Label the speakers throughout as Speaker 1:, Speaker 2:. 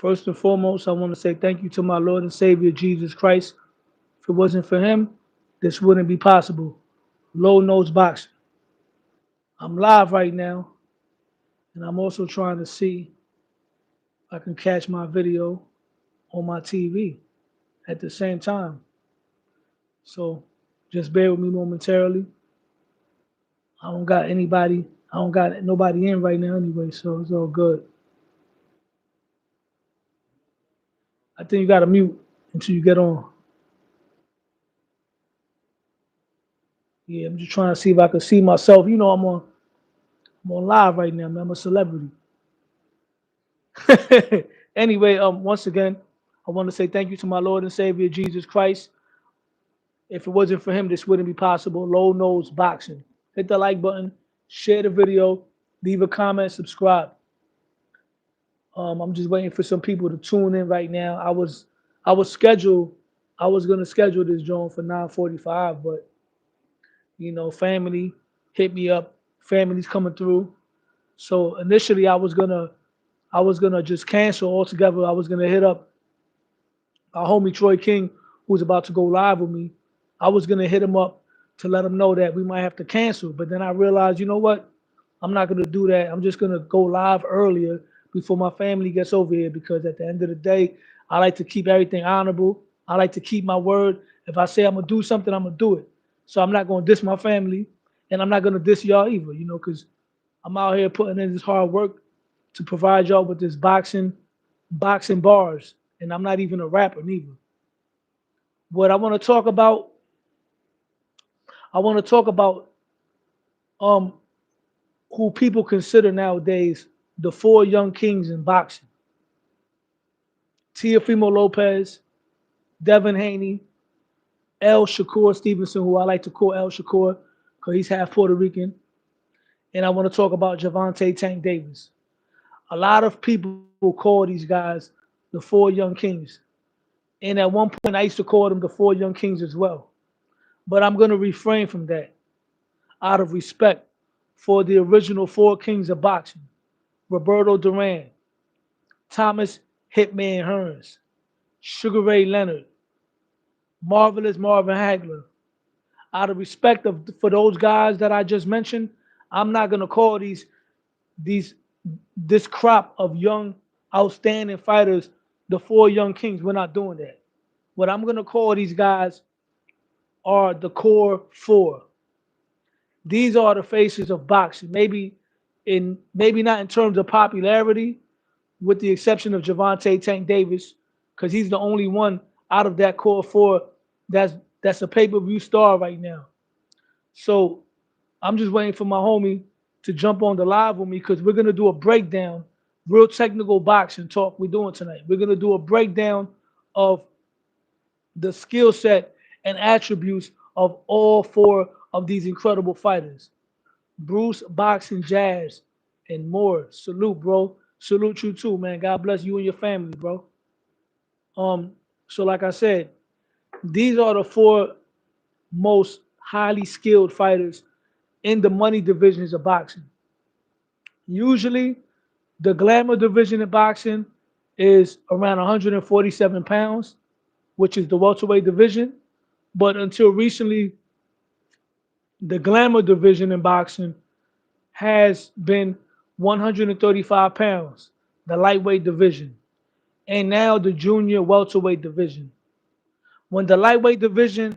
Speaker 1: First and foremost, I want to say thank you to my Lord and Savior Jesus Christ. If it wasn't for him, this wouldn't be possible. Low nose boxing. I'm live right now, and I'm also trying to see if I can catch my video on my TV at the same time. So just bear with me momentarily. I don't got anybody, I don't got nobody in right now anyway, so it's all good. I think you gotta mute until you get on. Yeah, I'm just trying to see if I can see myself. You know, I'm on live right now, man. I'm a celebrity. Anyway, once again, I want to say thank you to my Lord and Savior Jesus Christ. If it wasn't for him, this wouldn't be possible. Low nose boxing. Hit the like button, share the video, leave a comment, subscribe. I'm just waiting for some people to tune in right now. I was scheduled, I was gonna schedule this joint for 9:45, but family hit me up. Family's coming through. So initially, I was gonna just cancel altogether. I was gonna hit up our homie Troy King, who's about to go live with me. I was gonna hit him up to let him know that we might have to cancel. But then I realized, you know what? I'm not gonna do that. I'm just gonna go live earlier before my family gets over here because at the end of the day, I like to keep everything honorable. I like to keep my word. If I say I'm gonna do something, I'm gonna do it. So I'm not gonna diss my family, and I'm not gonna diss y'all either. Because I'm out here putting in this hard work to provide y'all with this boxing bars, and I'm not even a rapper neither. What I want to talk about, I want to talk about um who people consider nowadays the four young kings in boxing: Teofimo Lopez, Devin Haney, L. Shakur Stevenson, who I like to call El Shakur because he's half Puerto Rican, and I want to talk about Javante Tank Davis. A lot of people call these guys the four young kings, and at one point I used to call them the four young kings as well. But I'm going to refrain from that out of respect for the original four kings of boxing: Roberto Duran, Thomas Hitman Hearns, Sugar Ray Leonard, Marvelous Marvin Hagler. Out of respect for those guys that I just mentioned, I'm not gonna call these this crop of young, outstanding fighters the four young kings. We're not doing that. What I'm gonna call these guys are the core four. These are the faces of boxing. Maybe not in terms of popularity, with the exception of Javante Tank Davis, because he's the only one out of that core four that's that's a pay-per-view star right now. So I'm just waiting for my homie to jump on the live with me because we're gonna do a breakdown, real technical boxing talk we're doing tonight. We're gonna do a breakdown of the skill set and attributes of all four of these incredible fighters. Bruce, Boxing, Jazz, and more. Salute, bro. Salute you too, man. God bless you and your family, bro. Um, so like I said, these are the four most highly skilled fighters in the money divisions of boxing. Usually, the glamour division in boxing is around 147 pounds, which is the welterweight division. But until recently, the glamour division in boxing has been 135 pounds, the lightweight division, and now the junior welterweight division. When the lightweight division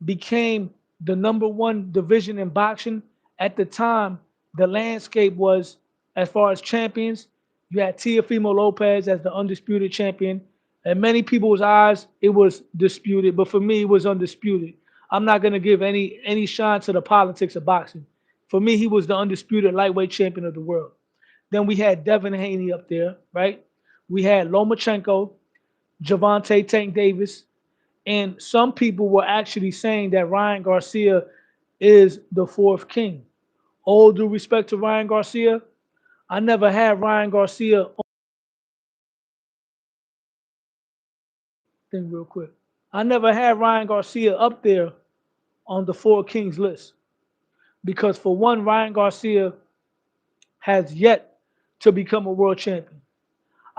Speaker 1: became the number one division in boxing, at the time, the landscape was, as far as champions, you had Teofimo Lopez as the undisputed champion. In many people's eyes, it was disputed, but for me, it was undisputed. I'm not gonna give any shine to the politics of boxing. For me, he was the undisputed lightweight champion of the world. Then we had Devin Haney up there, right? We had Lomachenko, Javante Tank Davis, and some people were actually saying that Ryan Garcia is the fourth king. All due respect to Ryan Garcia, I never had Ryan Garcia on thing real quick. I never had Ryan Garcia up there on the four kings list because for one, Ryan Garcia has yet to become a world champion.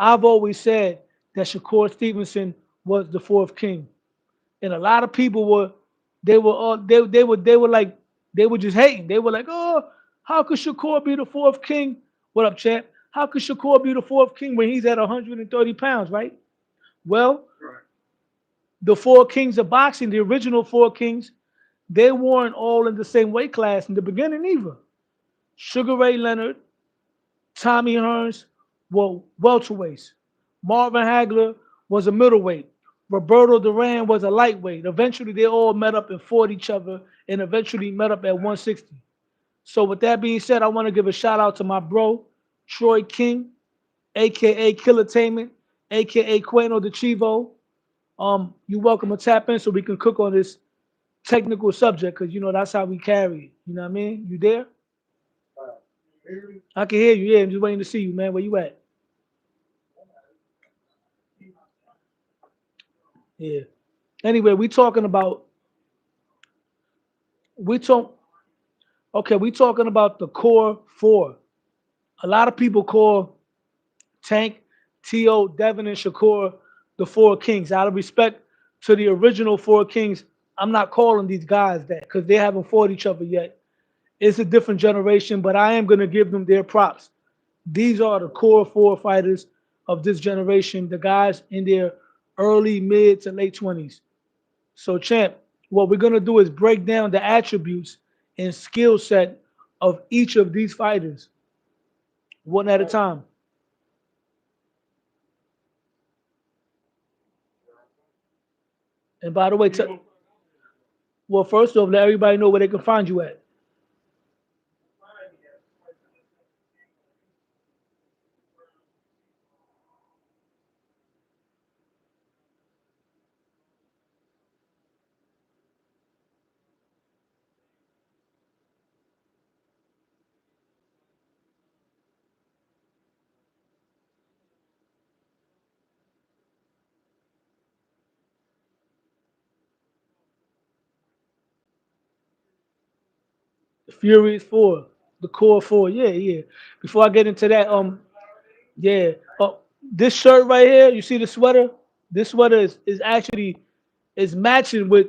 Speaker 1: I've always said that Shakur Stevenson was the fourth king, and a lot of people were, they were like, they were just hating. They were like, oh, how could Shakur be the fourth king? What up, champ? How could Shakur be the fourth king when he's at 130 pounds, right? Well, the four kings of boxing, the original four kings, they weren't all in the same weight class in the beginning either. Sugar Ray Leonard, Tommy Hearns were welterweights. Marvin Hagler was a middleweight. Roberto Duran was a lightweight. Eventually, they all met up and fought each other and eventually met up at 160. So, with that being said, I want to give a shout out to my bro, Troy King, aka Killertainment, aka Queno de Chivo. You're welcome to tap in so we can cook on this technical subject because you know that's how we carry it. You know what I mean? You there? I can hear you. Yeah, I'm just waiting to see you, man. Where you at? Yeah. Anyway, we talk we talking about the core four. A lot of people call Tank, T.O., Devin, and Shakur the four kings. Out of respect to the original four kings, I'm not calling these guys that because they haven't fought each other yet. It's a different generation, but I am gonna give them their props. These are the core four fighters of this generation, the guys in their early, mid to late 20s. So, champ, what we're gonna do is break down the attributes and skill set of each of these fighters, one at a time. And by the way, well, first off, let everybody know where they can find you at. Furious Four, the core four. Yeah, yeah. Before I get into that, yeah. This shirt right here, you see the sweater? This sweater is actually is matching with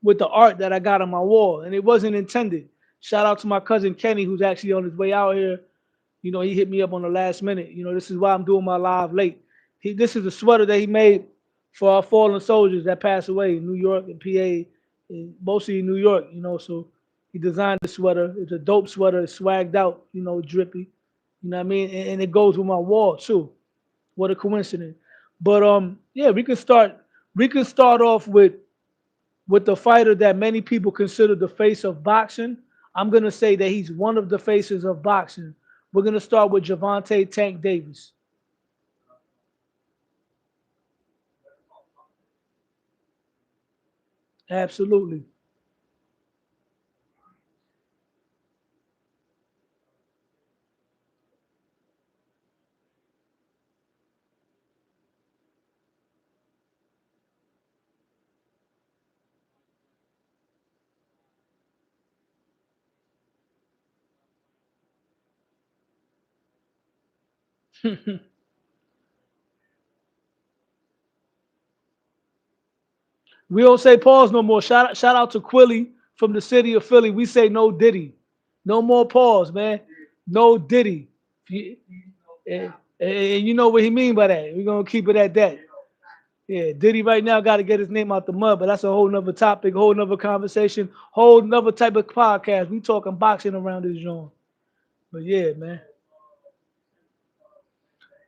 Speaker 1: the art that I got on my wall, and it wasn't intended. Shout out to my cousin Kenny, who's actually on his way out here. You know, he hit me up on the last minute. You know, this is why I'm doing my live late. This is a sweater that he made for our fallen soldiers that passed away in New York and PA, and mostly in New York. You know, so he designed the sweater. It's a dope sweater. It's swagged out. You know, drippy. You know what I mean? And it goes with my wall too. What a coincidence. But yeah, we can start. We can start off with the fighter that many people consider the face of boxing. I'm gonna say that he's one of the faces of boxing. We're gonna start with Javante Tank Davis. Absolutely. We don't say pause no more. Shout out to Quilly from the city of Philly. We say no Diddy. No more pause, man. No Diddy. And you know what he mean by that. We're gonna keep it at that. Yeah, Diddy right now got to get his name out the mud, but that's a whole nother topic, whole nother conversation, whole nother type of podcast. We talking boxing around this joint. But yeah, man.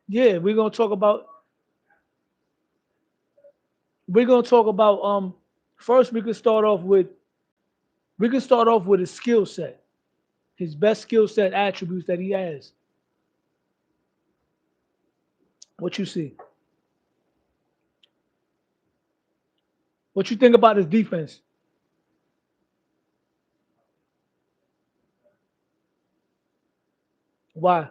Speaker 1: Yeah, we're gonna talk about first we can start off with his skill set, his best skill set attributes that he has. What you see? What you think about his defense? Why?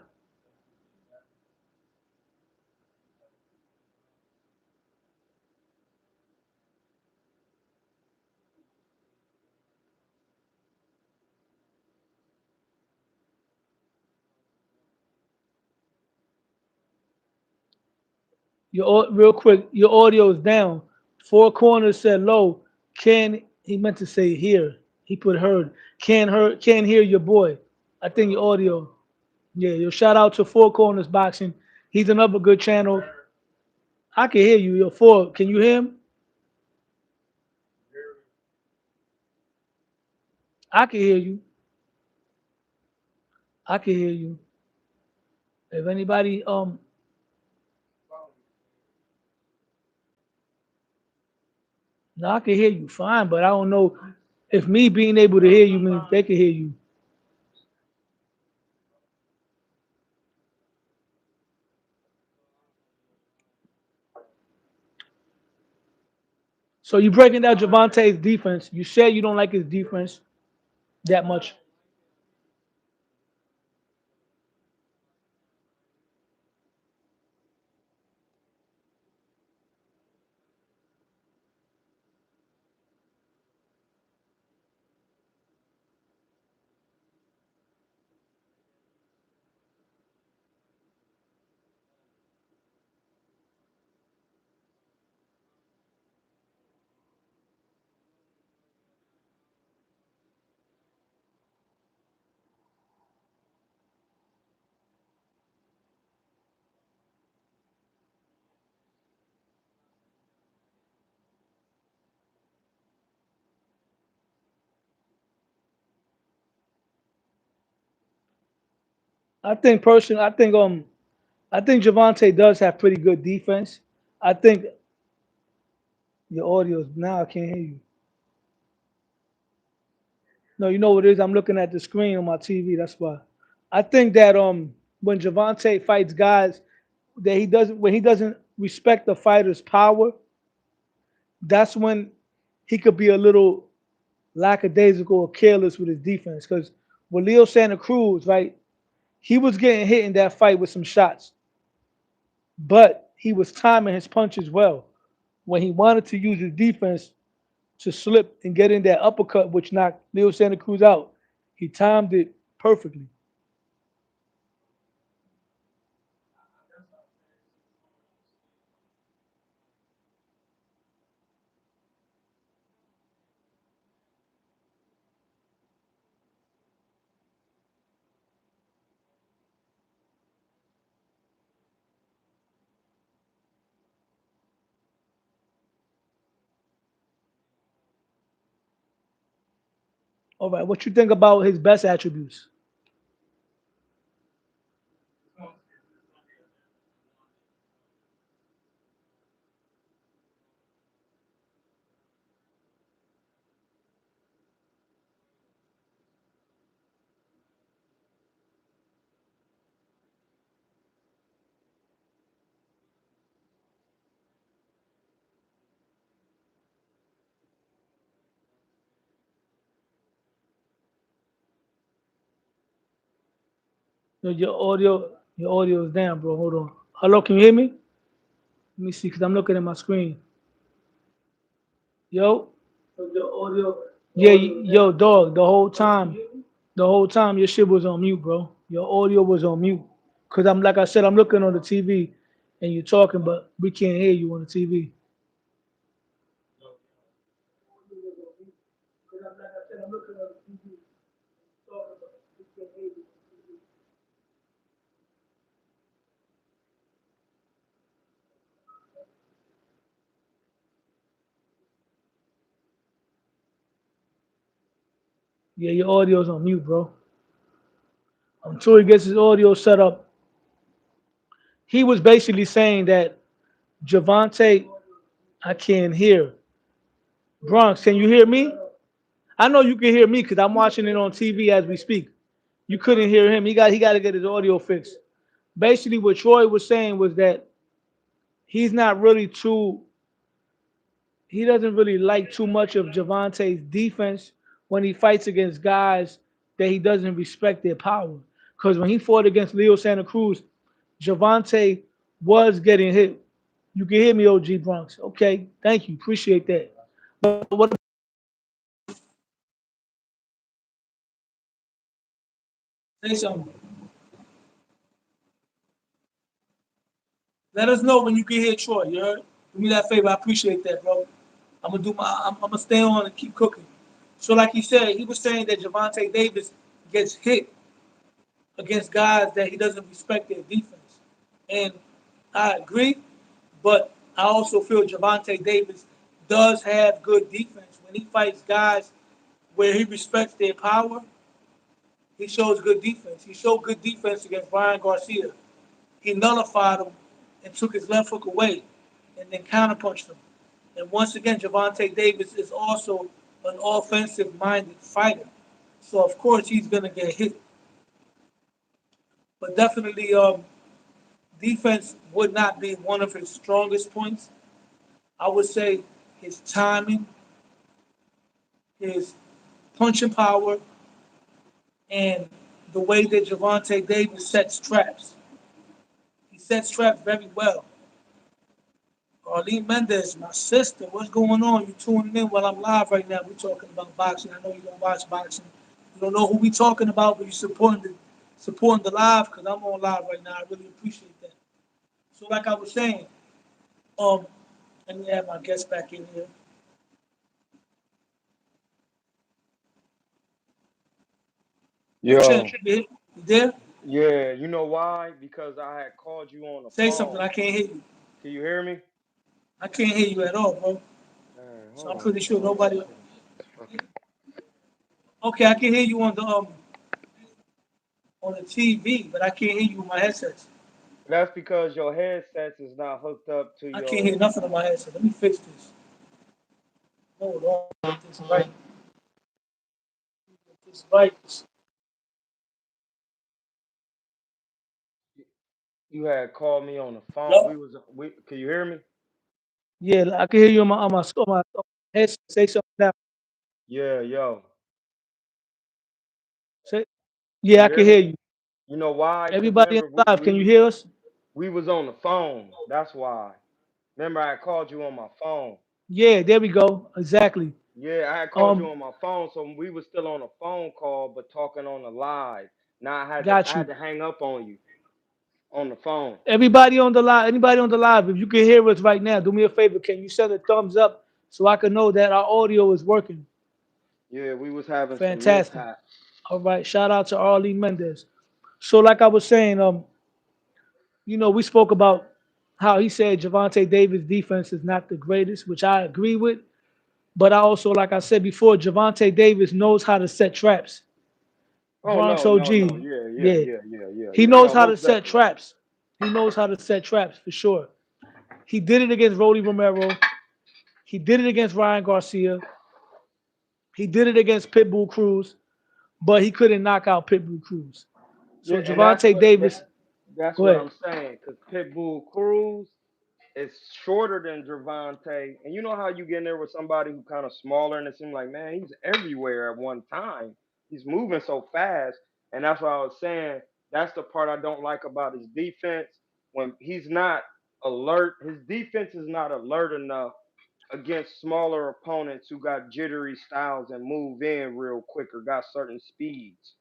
Speaker 1: Real quick, your audio is down. Four corners said low. Can he meant to say here? He put heard. Can't hear your boy. I think your audio. Yeah, your shout out to Four Corners Boxing. He's another good channel. I can hear you. Your four. Can you hear him? I can hear you. I can hear you. If anybody no, I can hear you fine, but I don't know if me being able to hear you means they can hear you. So you breaking down Javante's defense. You said you don't like his defense that much. I think personally, I think Javante does have pretty good defense. I think your audio now I can't hear you. No, you know what it is? I'm looking at the screen on my TV. That's why. I think that when Javante fights guys that he doesn't when he doesn't respect the fighter's power, that's when he could be a little lackadaisical or careless with his defense. Because with Leo Santa Cruz, right, he was getting hit in that fight with some shots, but he was timing his punches well. When he wanted to use his defense to slip and get in that uppercut, which knocked Leo Santa Cruz out, he timed it perfectly. All right, what you think about his best attributes? No, your audio is down, bro. Hold on. Hello, can you hear me? Let me see, cause I'm looking at my screen. Yo, your audio. Yeah, yo, dog. The whole time your shit was on mute, bro. Your audio was on mute. Cause I'm like I said, I'm looking on the TV, and you're talking, but we can't hear you on the TV. Yeah, your audio's on mute, bro. Until he gets his audio set up, he was basically saying that Javante, I can't hear. Bronx, can you hear me? I know you can hear me because I'm watching it on TV as we speak. You couldn't hear him. He got to get his audio fixed. Basically, what Troy was saying was that he's not really too. He doesn't really like too much of Javante's defense when he fights against guys that he doesn't respect their power. Because when he fought against Leo Santa Cruz, Javante was getting hit. You can hear me, OG Bronx. Okay, thank you, appreciate that. But what say something? Let us know when you get here, Troy. You heard? Do me that favor. I appreciate that, bro. I'm gonna stay on and keep cooking. So, like he said, he was saying that Javante Davis gets hit against guys that he doesn't respect their defense, and I agree. But I also feel Javante Davis does have good defense when he fights guys where he respects their power. He shows good defense. He showed good defense against Ryan Garcia. He nullified him and took his left hook away and then counterpunched him. And once again, Javante Davis is also an offensive minded fighter. So, of course, he's going to get hit. But definitely, defense would not be one of his strongest points. I would say his timing, his punching power, and the way that Javante Davis sets traps. He sets traps very well. Arlene Mendez, my sister, what's going on? You tuning in while I'm live right now. We're talking about boxing. I know you don't watch boxing. You don't know who we talking about, but you're supporting the live because I'm on live right now. I really appreciate that. So, like I was saying, um, let me add my guest back in here. Champ,
Speaker 2: Yo,
Speaker 1: you there?
Speaker 2: yeah, you know why? Because I had called you on the
Speaker 1: Say something.
Speaker 2: phone.
Speaker 1: I can't hear you.
Speaker 2: Can you hear me?
Speaker 1: I can't hear you at all, bro.
Speaker 2: Man,
Speaker 1: So
Speaker 2: hold
Speaker 1: I'm
Speaker 2: on,
Speaker 1: pretty sure
Speaker 2: bro.
Speaker 1: nobody.
Speaker 2: This fucking.
Speaker 1: Okay, I can hear you on the TV, but I can't hear you with my headsets.
Speaker 2: That's because your headsets is not hooked up to
Speaker 1: I can't hear
Speaker 2: your.
Speaker 1: nothing on my headset. Let me fix this. Hold on. Get this right. Get this right.
Speaker 2: You had called me on the phone.
Speaker 1: Yup.
Speaker 2: We was we. Can you hear me?
Speaker 1: Yeah, I can hear you on my headset. Say something now.
Speaker 2: Yeah, yo.
Speaker 1: Say,
Speaker 2: Can
Speaker 1: yeah, I
Speaker 2: you
Speaker 1: can
Speaker 2: hear
Speaker 1: hear
Speaker 2: me?
Speaker 1: you.
Speaker 2: You know why? Cause
Speaker 1: Everybody in
Speaker 2: remember
Speaker 1: live, can you hear us?
Speaker 2: we was on the phone. That's why. Remember I called you on my phone.
Speaker 1: Yeah, there we go. Exactly.
Speaker 2: Yeah, I had called you
Speaker 1: Um,
Speaker 2: on my phone, so we was still on a phone call, but talking on the live. Now I
Speaker 1: got
Speaker 2: had
Speaker 1: you.
Speaker 2: to hang up on you on the phone.
Speaker 1: Everybody on the live, anybody on the live, if you can hear us right now, do me a favor. Can you send a thumbs up so I can know that our audio is working?
Speaker 2: Yeah, we was having some
Speaker 1: Fantastic.
Speaker 2: mishaps.
Speaker 1: All right. Shout out to Arlene Mendez. So, like I was saying, we spoke about how he said Javante Davis' defense is not the greatest, which I agree with. But I also, like I said before, Javante Davis knows how to set traps.
Speaker 2: Oh
Speaker 1: Bronx
Speaker 2: no, no, no.
Speaker 1: OG,
Speaker 2: Yeah, yeah,
Speaker 1: yeah,
Speaker 2: yeah, yeah, yeah,
Speaker 1: he
Speaker 2: yeah.
Speaker 1: knows
Speaker 2: No,
Speaker 1: how to
Speaker 2: most
Speaker 1: set
Speaker 2: definitely.
Speaker 1: traps. He knows how to set traps for sure. He did it against Rody Romero. He did it against Ryan Garcia. He did it against Pitbull Cruz, but he couldn't knock out Pitbull Cruz.
Speaker 2: Yeah,
Speaker 1: So
Speaker 2: and that's
Speaker 1: Javante
Speaker 2: what
Speaker 1: Davis,
Speaker 2: that's
Speaker 1: go
Speaker 2: what
Speaker 1: ahead.
Speaker 2: I'm saying. Cause Pitbull Cruz is shorter than Gervonta, and you know how you get in there with somebody who kind of smaller, and it seems like man, he's everywhere at one time. He's moving so fast, and that's what I was saying. That's the part I don't like about his defense. When he's not alert, his defense is not alert enough against smaller opponents who got jittery styles and move in real quick or got certain speeds.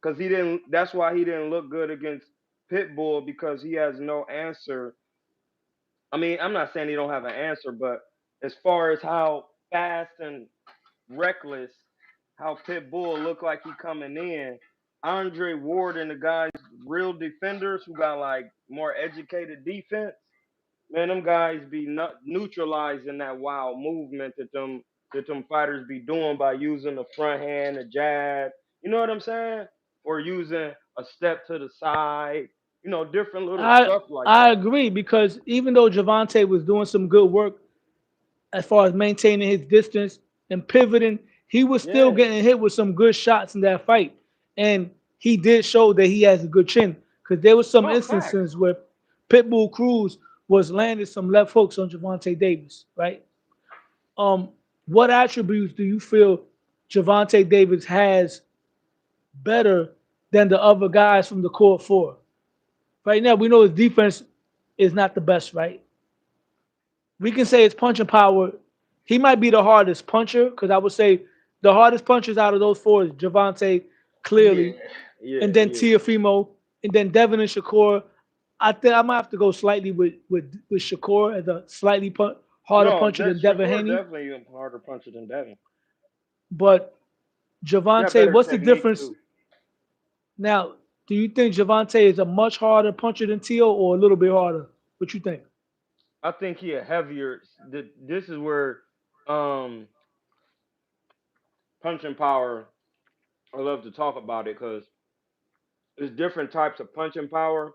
Speaker 2: Because he didn't. That's why he didn't look good against Pitbull because he has no answer. I mean, I'm not saying he don't have an answer, but as far as how fast and reckless, how Pitbull looked like he coming in, Andre Ward and the guys, real defenders who got like more educated defense, man, them guys be neutralizing that wild movement that them fighters be doing by using the front hand, the jab. You know what I'm saying? Or using a step to the side. Different little
Speaker 1: I
Speaker 2: stuff like
Speaker 1: I
Speaker 2: that.
Speaker 1: agree because even though Javante was doing some good work as far as maintaining his distance and pivoting, he was still
Speaker 2: Yeah.
Speaker 1: getting hit with some good shots in that fight. And he did show that he has a good chin because there was some
Speaker 2: No facts.
Speaker 1: instances where Pitbull Cruz was landing some left hooks on Javante Davis, right? Um, what attributes do you feel Javante Davis has better than the other guys from the core four? Right now, we know his defense is not the best, right? We can say his punching power. He might be the hardest puncher because I would say the hardest punchers out of those four is Javante
Speaker 2: Yeah.
Speaker 1: clearly, and
Speaker 2: Yeah.
Speaker 1: then
Speaker 2: Yeah.
Speaker 1: Tiafimo, and then Devin and Shakur. I think I might have to go slightly with Shakur as a slightly harder
Speaker 2: No,
Speaker 1: puncher
Speaker 2: that
Speaker 1: than Devin
Speaker 2: Shakur
Speaker 1: Haney.
Speaker 2: definitely a harder puncher than Devin.
Speaker 1: But
Speaker 2: He got
Speaker 1: Javante,
Speaker 2: better
Speaker 1: what's the
Speaker 2: technique
Speaker 1: difference
Speaker 2: too.
Speaker 1: now? Do you think Javante is a much harder puncher than Tio, or a little bit harder? What you think?
Speaker 2: I think he a heavier. This is where um punching power. I love to talk about it because there's different types of punching power.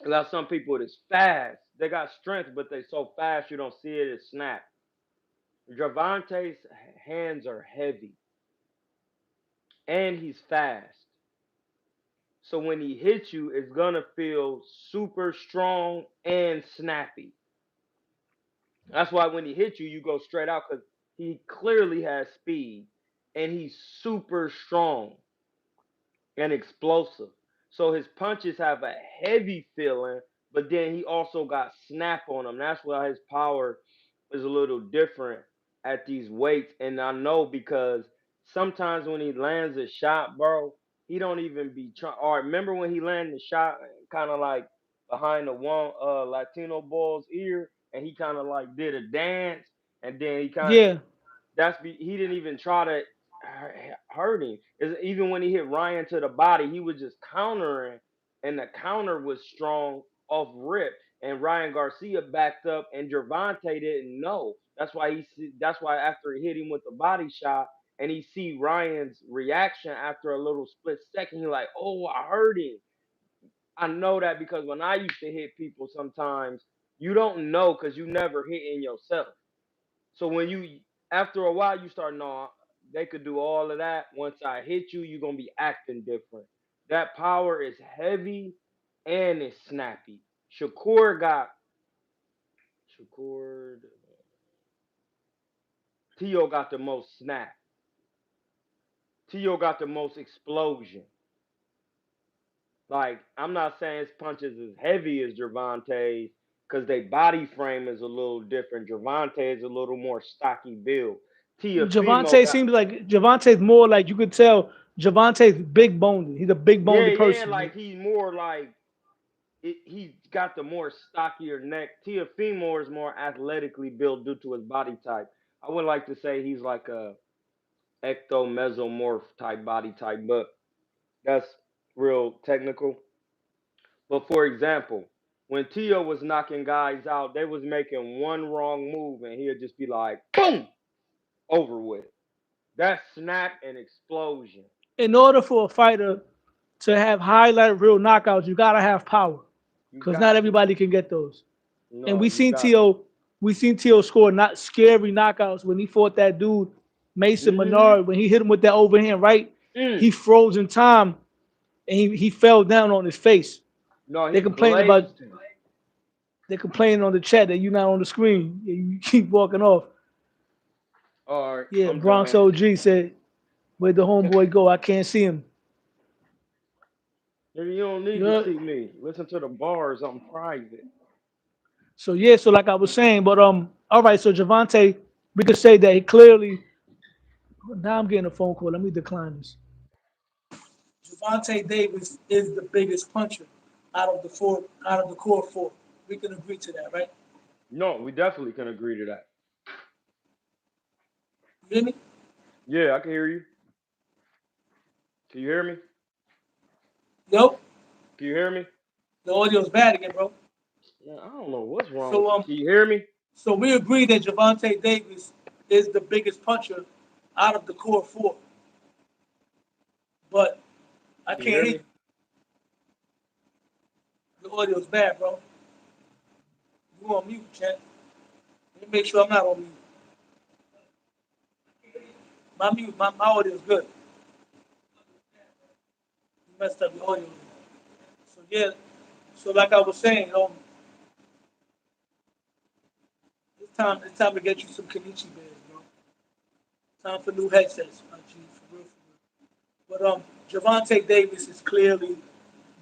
Speaker 2: You got some people that's fast. They got strength, but they so fast you don't see it as snap. Javante's hands are heavy and he's fast. So when he hits you, it's gonna feel super strong and snappy. That's why when he hits you, you go straight out because he clearly has speed and he's super strong and explosive. So his punches have a heavy feeling, but then he also got snap on him. That's why his power is a little different at these weights. And I know because sometimes when he lands a shot, bro, he don't even be trying. Or remember when he landed the shot, kind of like behind the one Latino boy's ear, and he kind of like did a dance, and then he kind of
Speaker 1: Yeah,
Speaker 2: he didn't even try to hurt him. Even when he hit Ryan to the body, he was just countering, and the counter was strong off rip. And Ryan Garcia backed up, and Gervonta didn't know. That's why after he hit him with the body shot, and he see Ryan's reaction after a little split second, he like, oh, I heard him. I know that because when I used to hit people, sometimes you don't know because you never hit in yourself. So when you after a while you start knowing they could do all of that. Once I hit you, you're gonna be acting different. That power is heavy and it's snappy. Shakur got Shakur Tio got the most snap. Tio got the most explosion. Like I'm not saying his punches as heavy as Gervonta's because their body frame is a little different. Gervonta is a little more stocky build. Tiafimo
Speaker 1: Javante
Speaker 2: got
Speaker 1: seems like Javante's more like you could tell Javante's big boned. He's a big
Speaker 2: yeah,
Speaker 1: boned
Speaker 2: yeah,
Speaker 1: person.
Speaker 2: like he's more like he's got the more stockier neck. Tiafimo is more athletically built due to his body type. I would like to say he's like a ectomesomorph type body type, but that's real technical. But for example, when Tio was knocking guys out, they was making one wrong move and he'd just be like, boom, over with. That snap and explosion.
Speaker 1: In order for a fighter to have highlight real knockouts, you gotta have power,
Speaker 2: You
Speaker 1: because not
Speaker 2: got to.
Speaker 1: everybody can get those. And
Speaker 2: No, you got
Speaker 1: We seen Tio score not scary knockouts when he fought that dude
Speaker 2: to.
Speaker 1: Mason
Speaker 2: Mm-hmm.
Speaker 1: Menard when he hit him with that overhand right.
Speaker 2: Mm.
Speaker 1: He froze in time and he fell down on his face.
Speaker 2: No,
Speaker 1: They
Speaker 2: he
Speaker 1: complain about
Speaker 2: blazed him.
Speaker 1: they complaining on the chat that you're not on the screen. You keep walking off.
Speaker 2: All right,
Speaker 1: Yeah,
Speaker 2: I'm
Speaker 1: Bronx
Speaker 2: done.
Speaker 1: OG said, "Where'd the homeboy go? I can't see him."
Speaker 2: Nigga, you don't need to
Speaker 1: Yeah.
Speaker 2: see me. Listen to the bars. I'm private.
Speaker 1: So yeah, so like I was saying, but all right. So Javante, we could say that he clearly. Now I'm getting a phone call. Let me decline this. Javante Davis is the biggest puncher out of the core four. We can agree to that, right?
Speaker 2: No, we definitely can agree to that.
Speaker 1: You hear me?
Speaker 2: Yeah, I can hear you. Can you hear me?
Speaker 1: Yo,
Speaker 2: Can you hear me?
Speaker 1: the audio's bad again, bro.
Speaker 2: Yeah, I don't know what's wrong
Speaker 1: So
Speaker 2: with you. Can you hear me?
Speaker 1: so we agree that Javante Davis is the biggest puncher out of the core four, but I
Speaker 2: Can you
Speaker 1: can't
Speaker 2: hear
Speaker 1: hear
Speaker 2: me?
Speaker 1: you. The audio's bad, bro. You on mute, chat. Let me make sure I'm not on mute. My audio's good. You messed up the audio. So yeah, so like I was saying, it's time to get you some Kenichi bears, bro. Time for new headsets, my G, for real, for real. But Javante Davis is clearly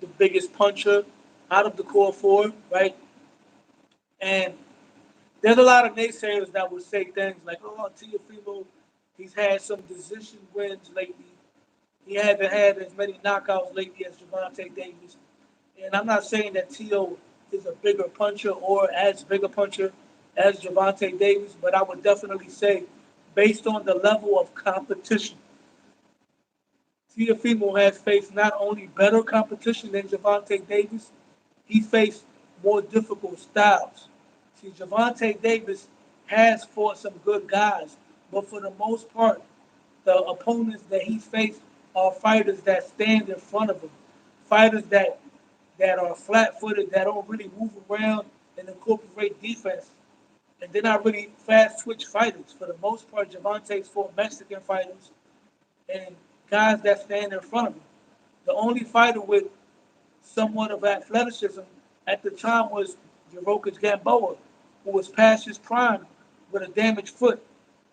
Speaker 1: the biggest puncher out of the core four, right? And there's a lot of naysayers that would say things like, "Oh, Teofimo, he's had some decision wins lately. He hasn't had as many knockouts lately as Javante Davis." And I'm not saying that T.O. is a bigger puncher or as big a puncher as Javante Davis, but I would definitely say, based on the level of competition, Teofimo has faced not only better competition than Javante Davis, he faced more difficult styles. See, Javante Davis has fought some good guys, but for the most part, the opponents that he faced are fighters that stand in front of him, fighters that are flat-footed, that don't really move around and incorporate defense, and they're not really fast-twitch fighters. For the most part, Javante's fought Mexican fighters and guys that stand in front of him. The only fighter with somewhat of athleticism at the time was Jerokas Gamboa, who was past his prime with a damaged foot.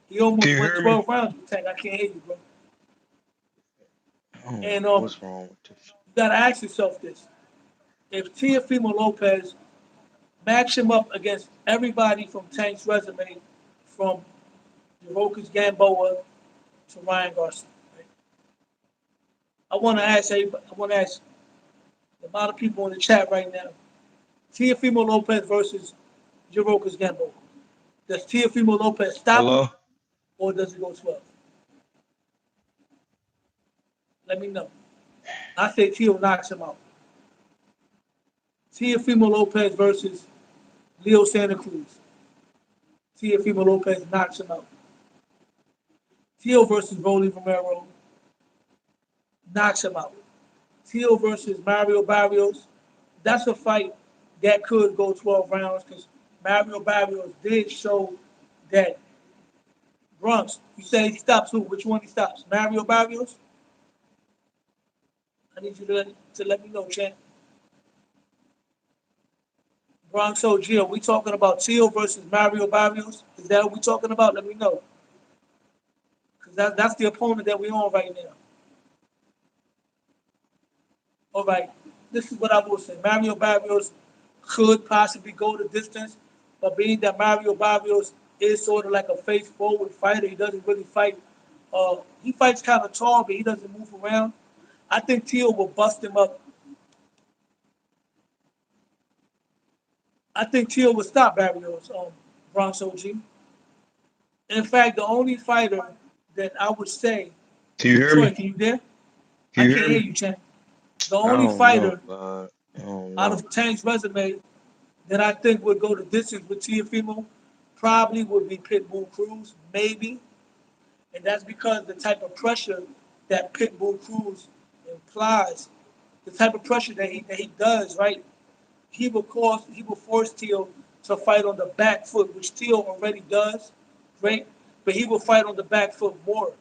Speaker 1: He
Speaker 3: Can
Speaker 1: almost
Speaker 3: you
Speaker 1: went
Speaker 3: hear me?
Speaker 1: 12 rounds with Tank. I can't hear you, bro.
Speaker 3: I don't
Speaker 1: And
Speaker 3: know what's wrong with this.
Speaker 1: you gotta ask yourself this: if Teofimo Lopez match him up against everybody from Tank's resume, from Jerokas Gamboa to Ryan Garcia, right? I want to ask everybody. I want to ask a lot of people in the chat right now: Teofimo Lopez versus Jerokas Gamboa. Does Teofimo Lopez stop him
Speaker 3: Hello?
Speaker 1: or does it go 12? Let me know. I say Teo knocks him out. Teofimo Lopez versus Leo Santa Cruz. Teofimo Lopez knocks him out. Teo versus Rolly Romero knocks him out. Teo versus Mario Barrios. That's a fight that could go 12 rounds because Mario Barrios did show that Bronx. You say he stops who? Which one he stops? Mario Barrios? I need you to let me know, champ. Bronx OG, are we talking about Teo versus Mario Barrios? Is that what we're talking about? Let me know. Because that's the opponent that we're on right now. All right. This is what I will say. Mario Barrios could possibly go the distance, but being that Mario Barrios is sort of like a face forward fighter, he doesn't really fight. He fights kind of tall, but he doesn't move around. I think Teo will bust him up. I think Teo will stop Barrios, Bronx OG. In fact, the only fighter that I would say,
Speaker 3: Can you hear
Speaker 1: Troy,
Speaker 3: me?
Speaker 1: can you there?
Speaker 3: Can
Speaker 1: I
Speaker 3: you
Speaker 1: can't
Speaker 3: hear
Speaker 1: hear
Speaker 3: me?
Speaker 1: you, champ. The
Speaker 3: I
Speaker 1: only
Speaker 3: don't know,
Speaker 1: fighter
Speaker 3: God. I don't
Speaker 1: out
Speaker 3: know.
Speaker 1: of Tank's resume that I think would go the distance with Tiafimo probably would be Pitbull Cruz, maybe. And that's because the type of pressure that Pitbull Cruz implies, the type of pressure that he does, right? He will force Teal to fight on the back foot, which Teal already does, right? But he will fight on the back foot more.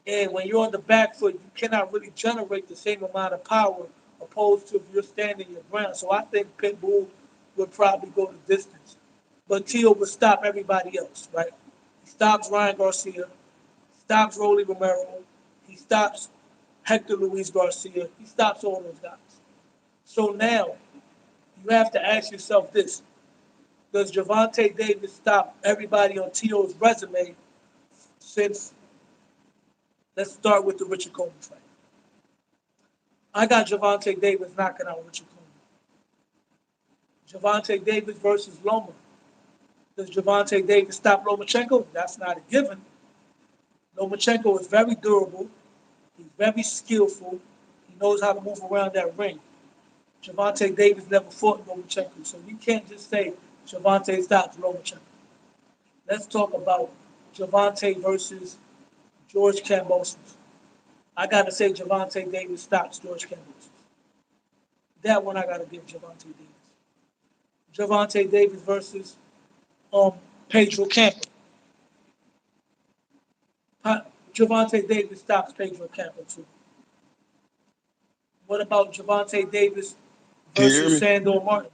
Speaker 1: And when you're on the back foot, you cannot really generate the same amount of power opposed to if you're standing your ground. So I think Pitbull would probably go the distance. But Tio would stop everybody else, right? He stops Ryan Garcia, stops Rolly Romero, he stops Hector Luis Garcia, he stops all those guys. So now you have to ask yourself this: does Javante Davis stop everybody on Tio's resume since let's start with the Richard Coleman fight? I got Javante Davis knocking out Richard Coleman. Javante Davis versus Loma. Does Javante Davis stop Lomachenko? That's not a given. Lomachenko is very durable. He's very skillful. He knows how to move around that ring. Javante Davis never fought Lomachenko, so we can't just say Javante stops Lomachenko. Let's talk about Javante versus George Kambosos. I gotta say Javante Davis stops George Kambosos. That one I gotta give Javante Davis. Javante Davis versus um, Pedro Campo. Javante Davis stops Pedro Campo too. What about Javante Davis
Speaker 3: Can you hear
Speaker 1: versus
Speaker 3: me?
Speaker 1: Sandor Martin?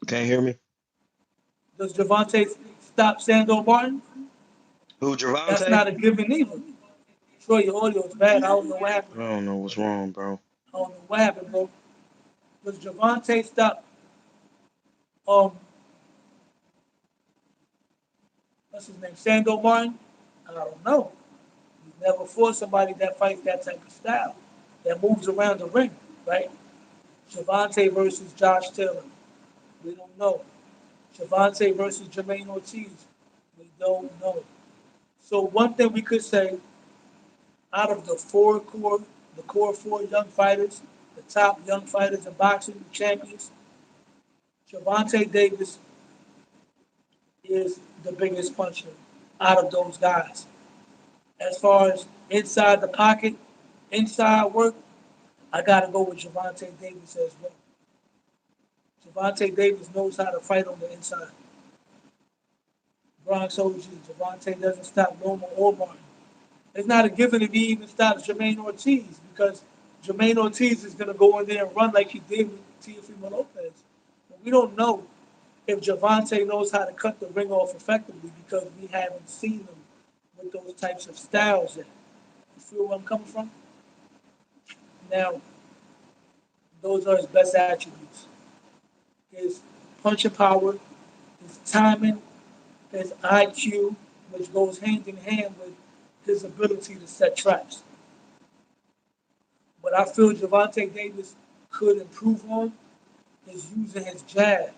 Speaker 3: Can't hear me?
Speaker 1: Does Javante stop Sandor Martin?
Speaker 3: Who,
Speaker 1: That's
Speaker 3: Javante?
Speaker 1: not a given either. Troy, your audio is bad. I don't know what happened.
Speaker 3: I don't know what's wrong, bro.
Speaker 1: I don't know what happened, bro. Does Javante stop um what's his name? Sandor Martin? I don't know. He's never fought somebody that fights that type of style, that moves around the ring, right? Javante versus Josh Taylor. We don't know. Javante versus Jermaine Ortiz. We don't know. So one thing we could say, out of the core four young fighters, the top young fighters in boxing, the champions, Javante Davis is the biggest puncher out of those guys. As far as inside the pocket, inside work, I gotta go with Javante Davis as well. Javante Davis knows how to fight on the inside. Bronx OG, Javante doesn't stop Loma or Martin. It's not a given if he even stops Jermaine Ortiz because Jermaine Ortiz is going to go in there and run like he did with Teofimo Lopez. But we don't know if Javante knows how to cut the ring off effectively because we haven't seen him with those types of styles yet. You feel where I'm coming from? Now, those are his best attributes. His punching power, his timing, his IQ, which goes hand in hand with his ability to set traps. What I feel Javante Davis could improve on is using his jab,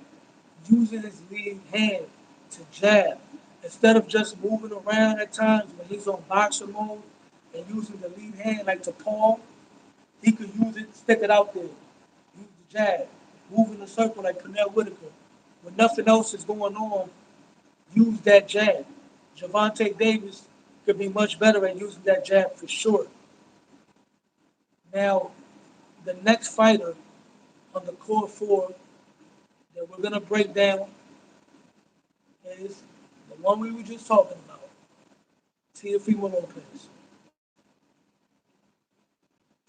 Speaker 1: using his lead hand to jab. Instead of just moving around at times when he's on boxer mode and using the lead hand like to paw, he could use it, stick it out there, use the jab, move in a circle like Pernell Whitaker. When nothing else is going on, use that jab. Javante Davis could be much better at using that jab for sure. Now, the next fighter on the core four that we're gonna break down is the one we were just talking about, Teofimo Lopez.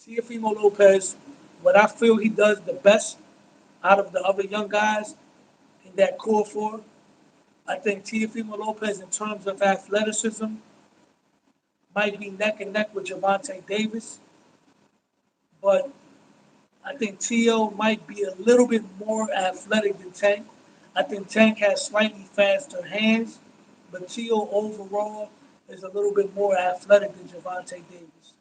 Speaker 1: Teofimo Lopez, what I feel he does the best out of the other young guys in that core four, I think Teofimo Lopez, in terms of athleticism, might be neck and neck with Javante Davis, but I think Tio might be a little bit more athletic than Tank. I think Tank has slightly faster hands, but Tio overall is a little bit more athletic than Javante Davis,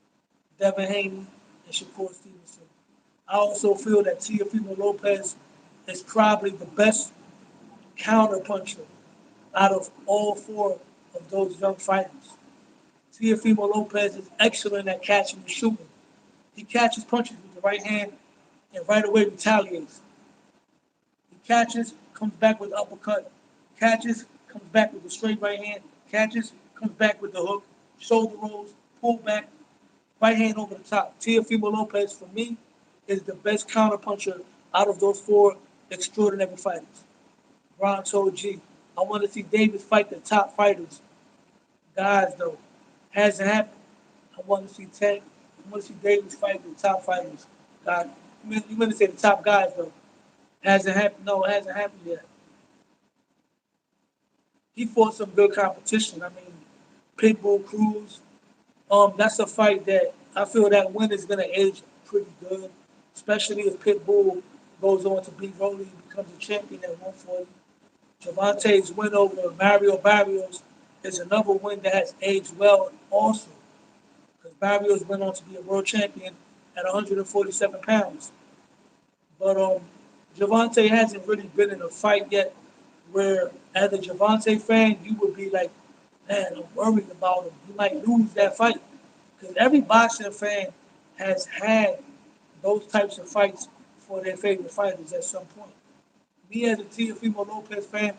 Speaker 1: Devin Haney, and Shakur Stevenson. I also feel that Teofimo Lopez is probably the best counterpuncher out of all four of those young fighters. Teofimo Lopez is excellent at catching and shooting. He catches punches with the right hand and right away retaliates. He catches, comes back with the uppercut, catches, comes back with the straight right hand, catches, comes back with the hook, shoulder rolls, pull back, right hand over the top. Teofimo Lopez, for me, is the best counterpuncher out of those four extraordinary fighters. Ron told G, I want to see Davis fight the top fighters. Guys, though, hasn't happened. I want to see Tank. I want to see Davis fight the top fighters. God, you meant to say the top guys, though. Hasn't happened. No, it hasn't happened yet. He fought some good competition. I mean, Pitbull Cruz. That's a fight that I feel that win is gonna age pretty good, especially if Pitbull goes on to beat Rolly and becomes a champion at 140. Javante's win over Mario Barrios is another win that has aged well also, because Barrios went on to be a world champion at 147 pounds. But Javante hasn't really been in a fight yet where, as a Javante fan, you would be like, man, I'm worried about him. He might lose that fight. Because every boxing fan has had those types of fights for their favorite fighters at some point. Me, as a Teofimo Lopez fan,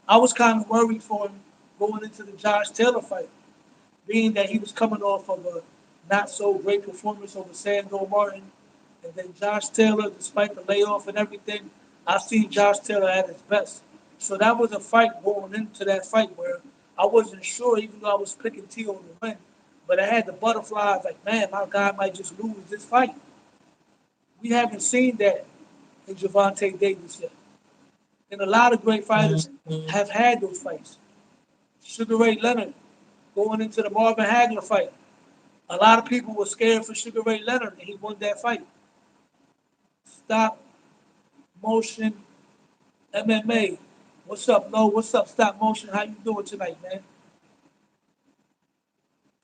Speaker 1: I was kind of worried for him going into the Josh Taylor fight, being that he was coming off of a not so great performance over Sandor Martin. And then Josh Taylor, despite the layoff and everything, I've seen Josh Taylor at his best. So that was a fight going into that fight where I wasn't sure, even though I was picking Tio to win. But I had the butterflies like, man, my guy might just lose this fight. We haven't seen that in Javante Davis yet. And a lot of great fighters have had those fights. Sugar Ray Leonard going into the Marvin Hagler fight. A lot of people were scared for Sugar Ray Leonard, and he won that fight. Stop motion MMA. What's up, Lo? What's up, stop motion? How you doing tonight, man?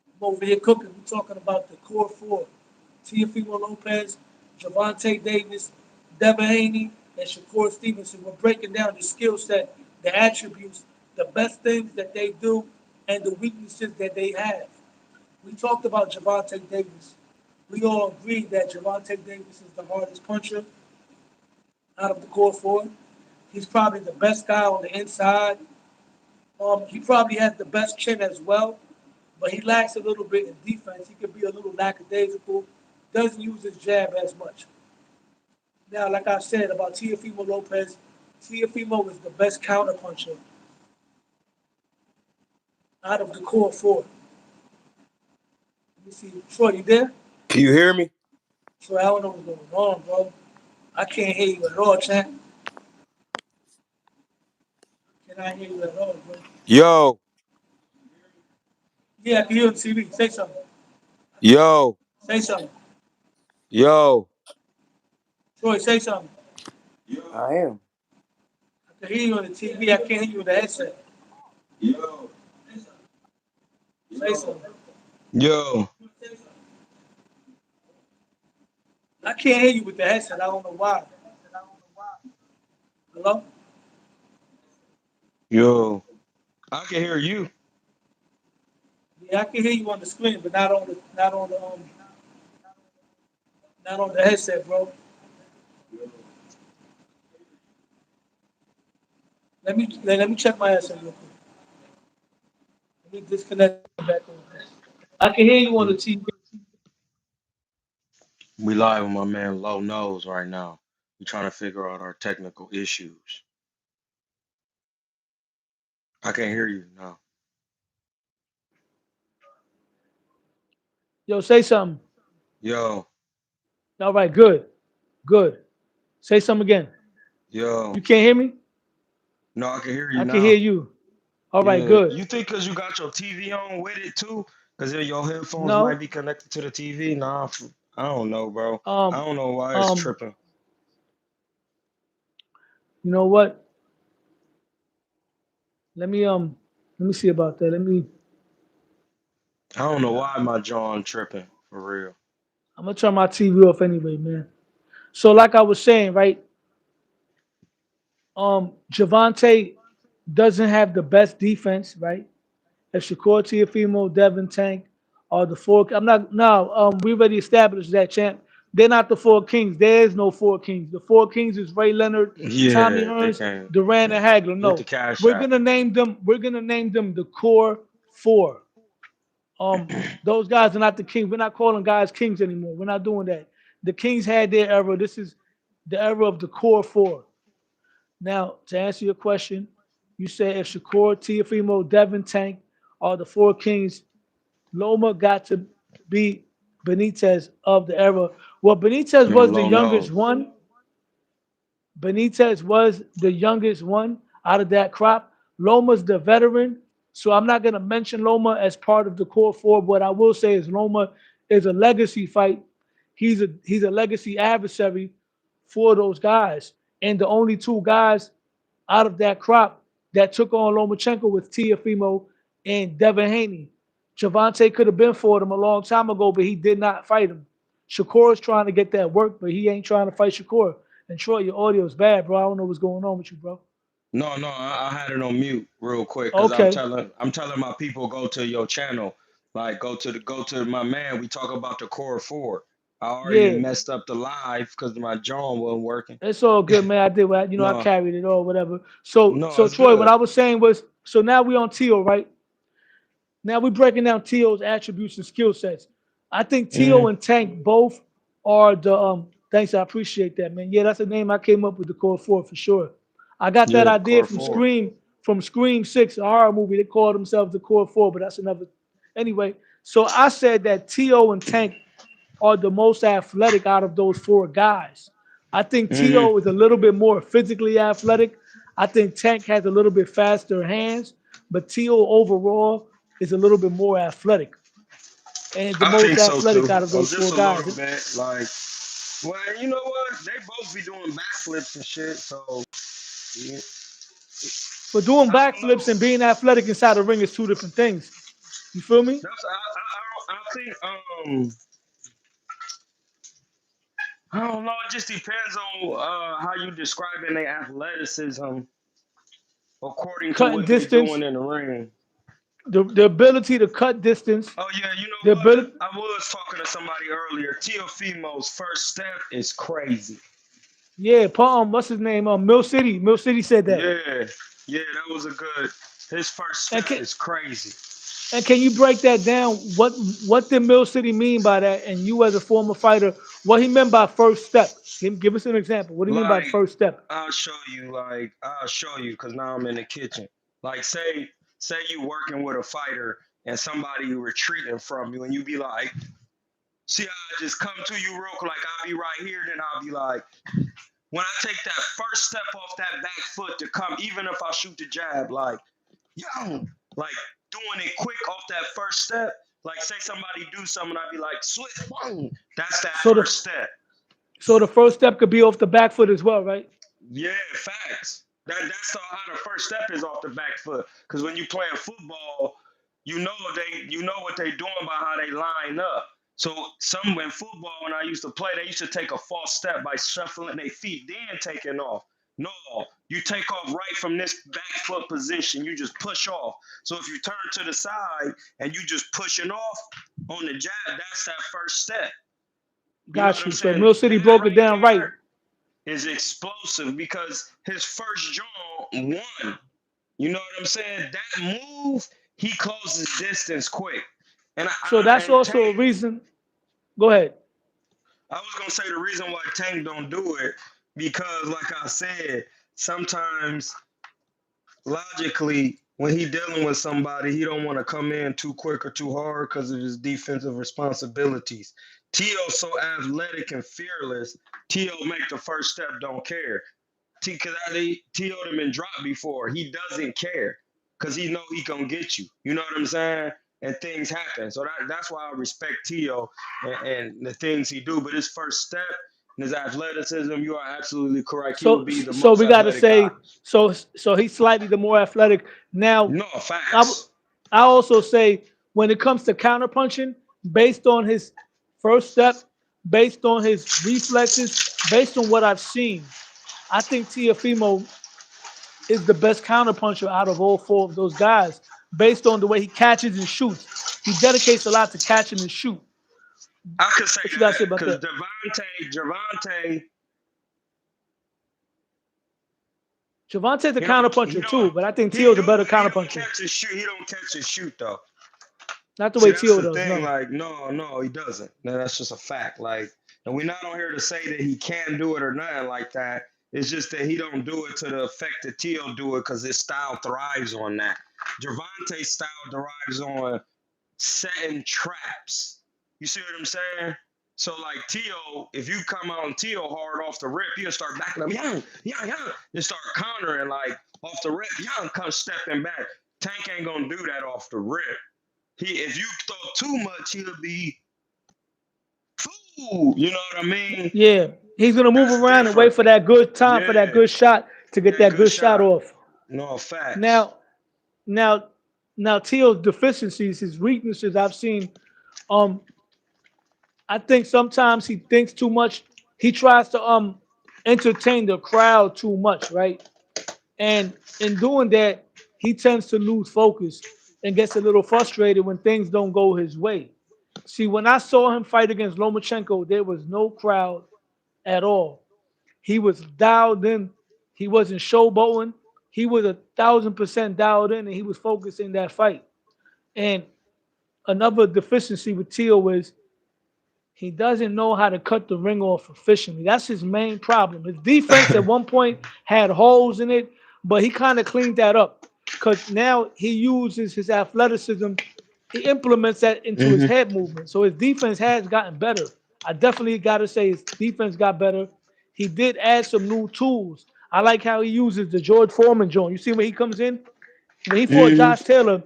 Speaker 1: I'm over here cooking. We're talking about the core four. Teofimo Lopez, Javante Davis, Devin Haney and Shakur Stevenson. We're breaking down the skill set, the attributes, the best things that they do, and the weaknesses that they have. We talked about Javante Davis. We all agreed that Javante Davis is the hardest puncher out of the core four. He's probably the best guy on the inside. He probably has the best chin as well, but he lacks a little bit in defense. He could be a little lackadaisical. Doesn't use his jab as much. Now, like I said about Teofimo Lopez, Teofimo is the best counterpuncher out of the core four. Let me see. Troy, you there?
Speaker 4: Can you hear me?
Speaker 1: So I don't know what's going on, bro. I can't hear you at all, champ. Can I hear you at all, bro?
Speaker 4: Yo,
Speaker 1: Yeah, I can hear you on TV. Say something.
Speaker 4: yo,
Speaker 1: Say something.
Speaker 4: yo.
Speaker 1: Troy, say something.
Speaker 4: I am.
Speaker 1: I can hear you on the TV. I can't hear you with the headset. Say something.
Speaker 3: Yo,
Speaker 1: I can't hear you with the headset. I don't know why. Hello?
Speaker 3: yo. I can hear you.
Speaker 1: Yeah, I can hear you on the screen, but not on the headset, bro. Let me check my headset real quick. Let me disconnect it back on. I can hear you on the
Speaker 3: We
Speaker 1: TV.
Speaker 3: we live with my man Low Nose right now. We trying to figure out our technical issues. I can't hear you now.
Speaker 1: Yo, say something.
Speaker 3: Yo,
Speaker 1: All right, good, good. Say something again.
Speaker 3: yo.
Speaker 1: You can't hear me?
Speaker 3: No, I can hear you
Speaker 1: I can hear
Speaker 3: now.
Speaker 1: you. All right,
Speaker 3: Yeah.
Speaker 1: good.
Speaker 3: You think because you got your TV on with it too? Because your headphones might
Speaker 1: No,
Speaker 3: be connected to the TV? Nah, I don't know, bro. I
Speaker 1: um,
Speaker 3: don't know why it's
Speaker 1: um,
Speaker 3: tripping.
Speaker 1: you know what? Let me let me see about that. Let me.
Speaker 3: I don't know why my John tripping for real.
Speaker 1: I'm gonna turn my TV off anyway, man. So, like I was saying, right? Javante doesn't have the best defense, right? If Shakur Tiafimo, Devin Tank are the four. I'm not no. We already established that, champ. They're not the four kings. There is no four kings. The four kings is Ray Leonard, Tommy
Speaker 3: Yeah, they
Speaker 1: Hearns,
Speaker 3: can't.
Speaker 1: Durant, and Hagler.
Speaker 3: Hit the
Speaker 1: No,
Speaker 3: cash
Speaker 1: we're
Speaker 3: app.
Speaker 1: gonna name them. We're gonna name them the core four. Those guys are not the kings. We're not calling guys kings anymore. We're not doing that. The kings had their era. This is the era of the core four. Now, to answer your question, you said if Shakur, Tiafimo, Devin Tank are the four kings, Loma got to be Benitez of the era. Well, Benitez
Speaker 3: Yo,
Speaker 1: was the
Speaker 3: Low
Speaker 1: youngest
Speaker 3: Nose.
Speaker 1: one. Benitez was the youngest one out of that crop. Loma's the veteran, so I'm not going to mention Loma as part of the core four. What I will say is Loma is a legacy fight. He's a legacy adversary for those guys, and the only two guys out of that crop that took on Lomachenko was Tiafimo and Devin Haney. Javante could have been for him a long time ago, but he did not fight him. Shakur is trying to get that work, but he ain't trying to fight Shakur. And Troy, your audio is bad, bro. I don't know what's going on with you, bro.
Speaker 3: No, no, I had it on mute real quick because
Speaker 1: Okay.
Speaker 3: I'm telling my people go to your channel, like go to my man. We talk about the core four. I already
Speaker 1: Yeah.
Speaker 3: messed up the live because my jaw wasn't working.
Speaker 1: It's all good, man. I did what I
Speaker 3: No,
Speaker 1: carried it or whatever. So
Speaker 3: no,
Speaker 1: so
Speaker 3: it's
Speaker 1: Troy, what
Speaker 3: good.
Speaker 1: I was saying was so now we on Teal, right? Now we're breaking down T.O.'s attributes and skill sets. I think T.O.
Speaker 3: Hmm.
Speaker 1: and Tank both are the thanks, I appreciate that, man. Yeah, that's the name I came up with the core four for sure. I got that
Speaker 3: Yeah, the
Speaker 1: idea
Speaker 3: core
Speaker 1: from
Speaker 3: four.
Speaker 1: Scream 6, a horror movie. They called themselves the core four, but that's another anyway. So I said that T.O. and Tank are the most athletic out of those four guys. I think
Speaker 3: Hmm.
Speaker 1: T.O. is a little bit more physically athletic. I think Tank has a little bit faster hands, but T.O. overall is a little bit more athletic and the
Speaker 3: I
Speaker 1: most
Speaker 3: think so too.
Speaker 1: athletic out of those
Speaker 3: Just
Speaker 1: four
Speaker 3: a
Speaker 1: guys.
Speaker 3: little bit. Like, well, you know what? They both be doing backflips and shit. So yeah,
Speaker 1: But doing
Speaker 3: I don't
Speaker 1: backflips and
Speaker 3: know.
Speaker 1: being athletic inside the ring is two different things. You feel me?
Speaker 3: That's I think I don't know. It just depends on how you describing their athleticism according to
Speaker 1: Cutting
Speaker 3: what they
Speaker 1: distance,
Speaker 3: doing in the ring.
Speaker 1: the ability to cut distance,
Speaker 3: Oh yeah, you
Speaker 1: the
Speaker 3: know what?
Speaker 1: ability.
Speaker 3: I was talking to somebody earlier. Teofimo's first step is crazy.
Speaker 1: Yeah, what's his name? Mill City. Mill City said that.
Speaker 3: Yeah, yeah, that was a good. His first
Speaker 1: And
Speaker 3: step
Speaker 1: can
Speaker 3: is crazy.
Speaker 1: and can you break that down? What did Mill City mean by that? And you as a former fighter, what he meant by first step? Give us an example. What do you mean by
Speaker 3: Like
Speaker 1: first step?
Speaker 3: I'll show you because now I'm in the kitchen. Like say you working with a fighter and somebody retreating from you and you be like, see how I just come to you real quick, like I'll be right here, then I'll be like, when I take that first step off that back foot to come, even if I shoot the jab, like, yo, like doing it quick off that first step. Like say somebody do something, I'd be like, swift, boom. That's that
Speaker 1: So
Speaker 3: first
Speaker 1: the
Speaker 3: step.
Speaker 1: so the first step could be off the back foot as well, right?
Speaker 3: Yeah, facts. How the first step is off the back foot. Because when you playing football, you know what they doing by how they line up. So some in football when I used to play, they used to take a false step by shuffling their feet, then taking off. No, you take off right from this back foot position. You just push off. So if you turn to the side and you just pushing off on the jab, that's that first step. You know what
Speaker 1: Got
Speaker 3: I'm
Speaker 1: you. So
Speaker 3: saying?
Speaker 1: Mill City
Speaker 3: That
Speaker 1: broke it
Speaker 3: right
Speaker 1: down right.
Speaker 3: there is explosive because his first jump won. You know what I'm saying? That move, he closes distance quick. And
Speaker 1: So that's
Speaker 3: and
Speaker 1: also a
Speaker 3: Tank,
Speaker 1: reason. Go ahead.
Speaker 3: I was gonna say the reason why Tank don't do it because, like I said, sometimes logically when he dealing with somebody, he don't want to come in too quick or too hard because of his defensive responsibilities. Tio so athletic and fearless. Tio make the first step, don't care. Because T.O. done been dropped before. He doesn't care because he know he gonna get you. You know what I'm saying? And things happen. So that's why I respect T.O. And the things he do. But his first step and his athleticism, you are absolutely correct. He would be the
Speaker 1: So
Speaker 3: most
Speaker 1: we got to
Speaker 3: athletic guy.
Speaker 1: say so he's slightly the more athletic. Now,
Speaker 3: No
Speaker 1: I w-
Speaker 3: facts.
Speaker 1: I also say when it comes to counterpunching, based on his first step, based on his reflexes, based on what I've seen, I think Tiafimo is the best counterpuncher out of all four of those guys. Based on the way he catches and shoots, he dedicates a lot to catching and shoot.
Speaker 3: I could say
Speaker 1: What you got to say
Speaker 3: that
Speaker 1: about
Speaker 3: because
Speaker 1: that?
Speaker 3: Javante,
Speaker 1: Javante's a
Speaker 3: he
Speaker 1: counterpuncher too,
Speaker 3: don't
Speaker 1: but I think
Speaker 3: he
Speaker 1: Tio's
Speaker 3: do
Speaker 1: a better
Speaker 3: he don't
Speaker 1: counterpuncher.
Speaker 3: catch his shoot. He don't catch his shoot though.
Speaker 1: Not the
Speaker 3: See,
Speaker 1: way
Speaker 3: that's
Speaker 1: Tio
Speaker 3: the
Speaker 1: does.
Speaker 3: thing.
Speaker 1: No.
Speaker 3: Like, no, he doesn't. No, that's just a fact. Like, and we're not on here to say that he can do it or nothing like that. It's just that he don't do it to the effect that Tio do it because his style thrives on that. Gervonta's style derives on setting traps. You see what I'm saying? So like Tio, if you come out on Tio hard off the rip, he'll start backing up, yeah, and start countering like off the rip, come stepping back. Tank ain't gonna do that off the rip. If you throw too much, he'll be fool. You know what I mean?
Speaker 1: Yeah, he's gonna move
Speaker 3: That's
Speaker 1: around and wait
Speaker 3: different.
Speaker 1: for that good time for that
Speaker 3: Yeah,
Speaker 1: good shot to get
Speaker 3: yeah,
Speaker 1: that
Speaker 3: good
Speaker 1: good shot
Speaker 3: shot.
Speaker 1: off.
Speaker 3: No facts.
Speaker 1: Now, now, now, Tio's deficiencies, his weaknesses, I've seen. Um, I think sometimes he thinks too much. He tries to entertain the crowd too much, right? And in doing that, he tends to lose focus and gets a little frustrated when things don't go his way. See, when I saw him fight against Lomachenko, there was no crowd at all. He was dialed in. He wasn't showboating. He was 1,000% dialed in, and he was focused in that fight. And another deficiency with Teal is he doesn't know how to cut the ring off efficiently. That's his main problem. His defense at one point had holes in it, but he kind of cleaned that up because now he uses his athleticism. He implements that into his
Speaker 3: Hmm.
Speaker 1: head movement. So his defense has gotten better. I definitely got to say his defense got better. He did add some new tools. I like how he uses the George Foreman joint. You see when he comes in? When he fought
Speaker 3: Hmm.
Speaker 1: Josh Taylor,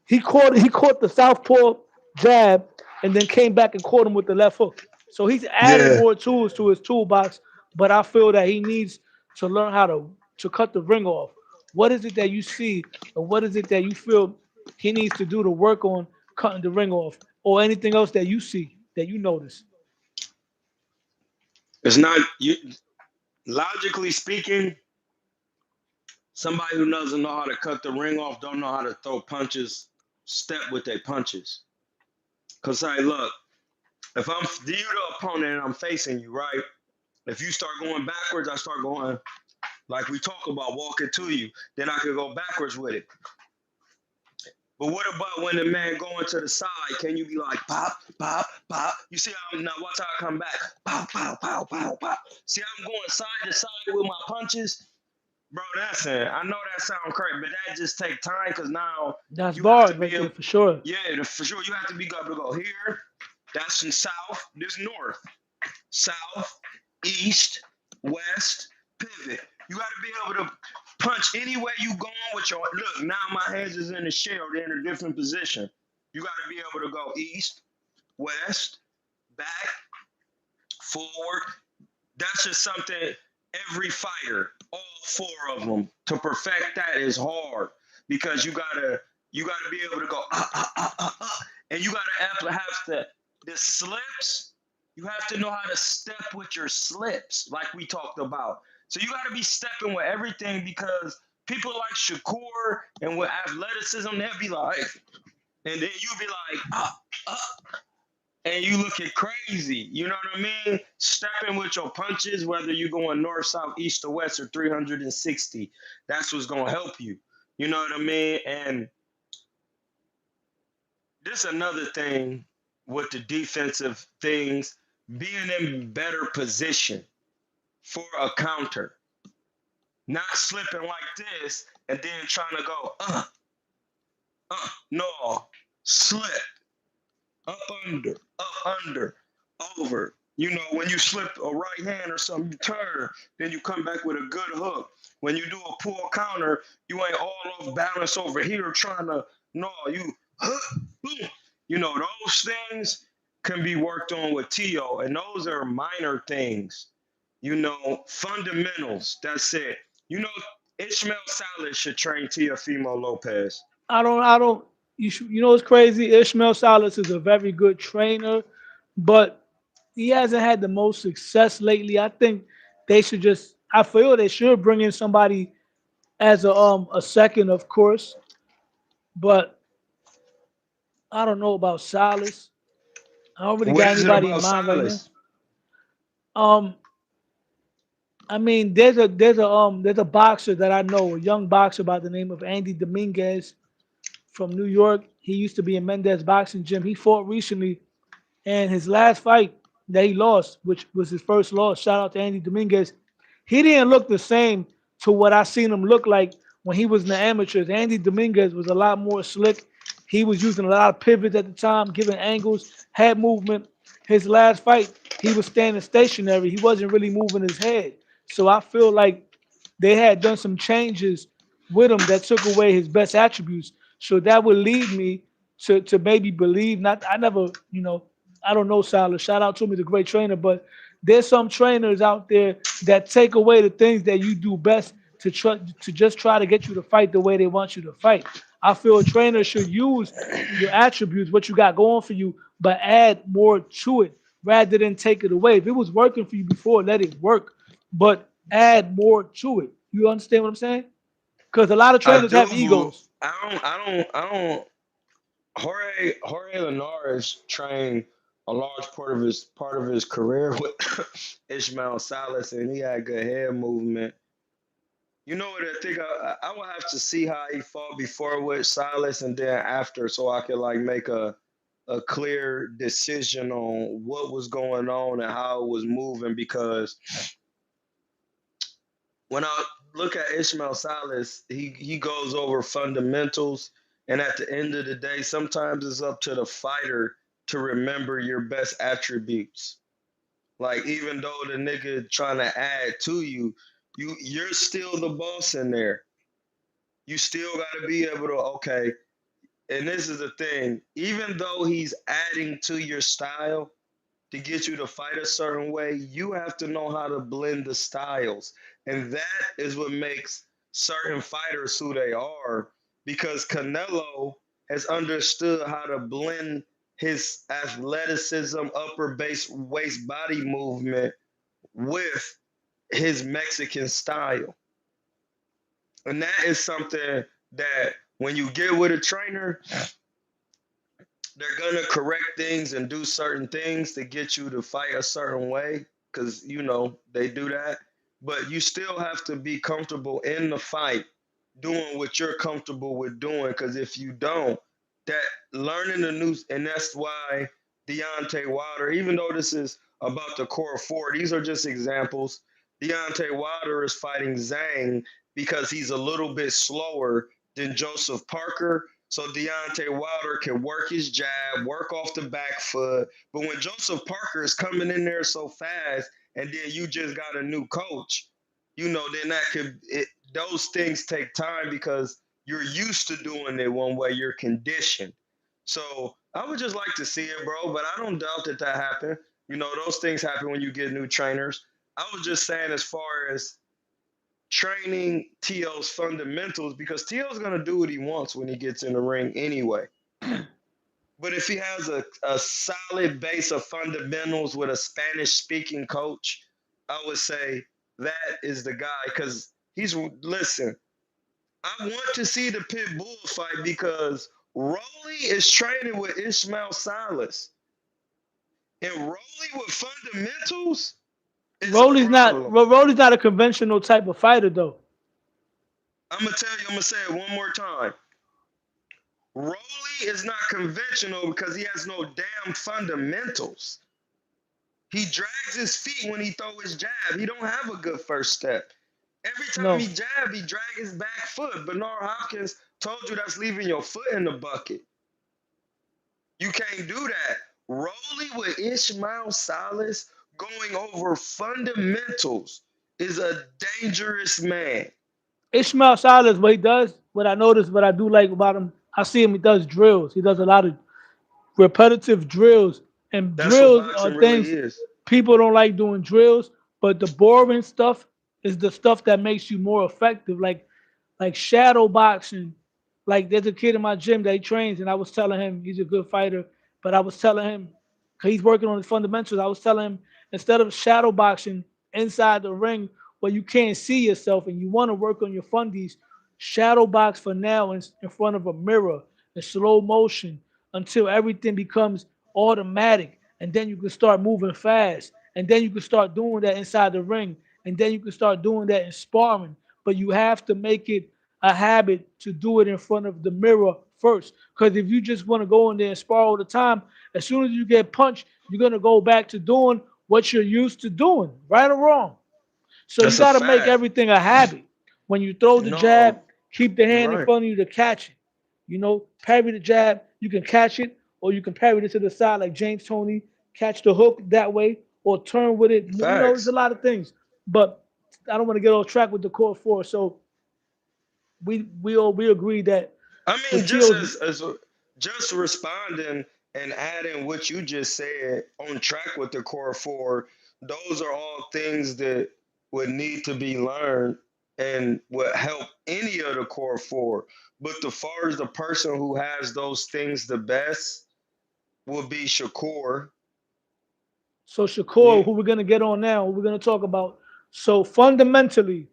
Speaker 1: he caught the southpaw jab and then came back and caught him with the left hook. So he's added
Speaker 3: Yeah.
Speaker 1: more tools to his toolbox, but I feel that he needs to learn how to cut the ring off. What is it that you see, or what is it that you feel he needs to do to work on cutting the ring off, or anything else that you see that you notice?
Speaker 3: It's not you. Logically speaking, somebody who doesn't know how to cut the ring off, don't know how to throw punches, step with their punches. Cause hey, look, if I'm you the opponent and I'm facing you, right? If you start going backwards, I start going like we talk about walking to you. Then I could go backwards with it. But what about when the man going to the side? Can you be like pop, pop, pop? You see how I'm now watch how I come back. Pow, pow, pow, pow, pow. See how I'm going side to side with my punches? Bro, that's it. I know that sounds crazy, but that just take time because now
Speaker 1: That's
Speaker 3: you have to
Speaker 1: bars
Speaker 3: be
Speaker 1: right
Speaker 3: able,
Speaker 1: there for sure.
Speaker 3: yeah, for sure you have to be able to go here. That's in south. This north, south, east, west, pivot. You got to be able to punch any way you going with your look. Now my hands is in the shell. They're in a different position. You got to be able to go east, west, back, forward. That's just something every fighter, all four of them, to perfect that is hard because you gotta be able to go and you gotta have to the slips. You have to know how to step with your slips, like we talked about. So you gotta be stepping with everything because people like Shakur and with athleticism, they'll be like, and then you be like, and you looking crazy. You know what I mean? Stepping with your punches, whether you're going north, south, east, or west, or 360. That's what's gonna help you. You know what I mean? And this another thing with the defensive things, being in better position for a counter, not slipping like this and then trying to go no, slip up under, over. You know, when you slip a right hand or something, you turn, then you come back with a good hook. When you do a pull counter, you ain't all off balance over here trying to, no, you, boom. You know, those things can be worked on with Tio, and those are minor things. You know, fundamentals. That's it. You know, Ishmael Salas should train Teofimo Lopez.
Speaker 1: I don't. You know what's crazy? Ishmael Salas is a very good trainer, but he hasn't had the most success lately. I think they should just. I feel they should bring in somebody as a second, of course, but I don't know about Salas. I don't really
Speaker 3: What
Speaker 1: got
Speaker 3: is it
Speaker 1: anybody in
Speaker 3: about
Speaker 1: mind right now.
Speaker 3: Salas?
Speaker 1: Um, I mean, there's a boxer that I know, a young boxer by the name of Andy Dominguez from New York. He used to be in Mendez Boxing Gym. He fought recently, and his last fight that he lost, which was his first loss, shout out to Andy Dominguez, he didn't look the same to what I seen him look like when he was in the amateurs. Andy Dominguez was a lot more slick. He was using a lot of pivots at the time, giving angles, head movement. His last fight, he was standing stationary. He wasn't really moving his head. So I feel like they had done some changes with him that took away his best attributes. So that would lead me to maybe believe. Not I never, I don't know Silas. Shout out to him, he's a great trainer, but there's some trainers out there that take away the things that you do best to just try to get you to fight the way they want you to fight. I feel a trainer should use your attributes, what you got going for you, but add more to it rather than take it away. If it was working for you before, let it work, but add more to it. You understand what I'm saying? Because a lot of
Speaker 3: I
Speaker 1: trainers have
Speaker 3: do.
Speaker 1: egos.
Speaker 3: I don't. Jorge Linares trained a large part of his career with Ishmael Salas, and he had good head movement. You know what? I think I would have to see how he fought before with Silas and then after, so I could like make a clear decision on what was going on and how it was moving. Because when I look at Ishmael Salas, he goes over fundamentals, and at the end of the day, sometimes it's up to the fighter to remember your best attributes. Like even though the nigga trying to add to you, you're still the boss in there. You still got to be able to okay. And this is the thing, even though he's adding to your style, to get you to fight a certain way, you have to know how to blend the styles. And that is what makes certain fighters who they are, because Canelo has understood how to blend his athleticism, upper base waist body movement with his Mexican style. And that is something that when you get with a trainer, they're gonna correct things and do certain things to get you to fight a certain way because they do that, but you still have to be comfortable in the fight doing what you're comfortable with doing, because if you don't, that learning the new, and that's why Deontay Wilder, even though this is about the core four, these are just examples. Deontay Wilder is fighting Zhang because he's a little bit slower than Joseph Parker, so Deontay Wilder can work his jab, work off the back foot. But when Joseph Parker is coming in there so fast, and then you just got a new coach, then those things take time because you're used to doing it one way, you're conditioned. So I would just like to see it, bro. But I don't doubt that happened. Those things happen when you get new trainers. I was just saying, as far as training T.O.'s fundamentals, because T.O.'s going to do what he wants when he gets in the ring anyway. But if he has a solid base of fundamentals with a Spanish speaking coach, I would say that is the guy. Because listen, I want to see the Pit Bull fight because Rolly is training with Ishmael Salas. And Rolly with fundamentals is a problem.
Speaker 1: Rolly's not a conventional type of fighter though.
Speaker 3: I'm going to tell you, I'm going to say it one more time. Rolly is not conventional because he has no damn fundamentals. He drags his feet when he throw his jab. He don't have a good first step. Every time
Speaker 1: No.
Speaker 3: he jab, he drag his back foot. Bernard Hopkins told you that's leaving your foot in the bucket. You can't do that. Rolly with Ishmael Salas going over fundamentals is a dangerous man.
Speaker 1: Ishmael Salas, what I noticed, what I do like about him, I see him, he does drills. He does a lot of repetitive drills. And
Speaker 3: That's what
Speaker 1: drills are
Speaker 3: boxing really
Speaker 1: things
Speaker 3: is.
Speaker 1: people don't like doing drills, but the boring stuff is the stuff that makes you more effective. Like shadow boxing. Like there's a kid in my gym that he trains, and I was telling him he's a good fighter, but I was telling him because he's working on his fundamentals. I was telling him instead of shadow boxing inside the ring where you can't see yourself and you want to work on your fundies, shadow box for now in front of a mirror in slow motion until everything becomes automatic, and then you can start moving fast, and then you can start doing that inside the ring, and then you can start doing that in sparring. But you have to make it a habit to do it in front of the mirror first. Because if you just want to go in there and spar all the time, as soon as you get punched, you're gonna go back to doing what you're used to doing, right or wrong. So you
Speaker 3: That's a
Speaker 1: got to make
Speaker 3: fact.
Speaker 1: everything a habit. When you throw the jab,
Speaker 3: No,
Speaker 1: keep the
Speaker 3: you're
Speaker 1: hand in
Speaker 3: right.
Speaker 1: front of you to catch it. Parry the jab. You can catch it, or you can parry it to the side like James Toney, catch the hook that way, or turn with it. There's a
Speaker 3: Facts.
Speaker 1: lot of things. But I don't want to get off track with the core four. So we agree that
Speaker 3: I
Speaker 1: with
Speaker 3: mean, just
Speaker 1: Teal's
Speaker 3: as just responding and adding what you just said on track with the core four, those are all things that would need to be learned and would help any of the core four. But the far as the person who has those things the best will be Shakur.
Speaker 1: so Shakur,
Speaker 3: You
Speaker 1: who we're gonna get on now, who we're gonna talk about. So fundamentally,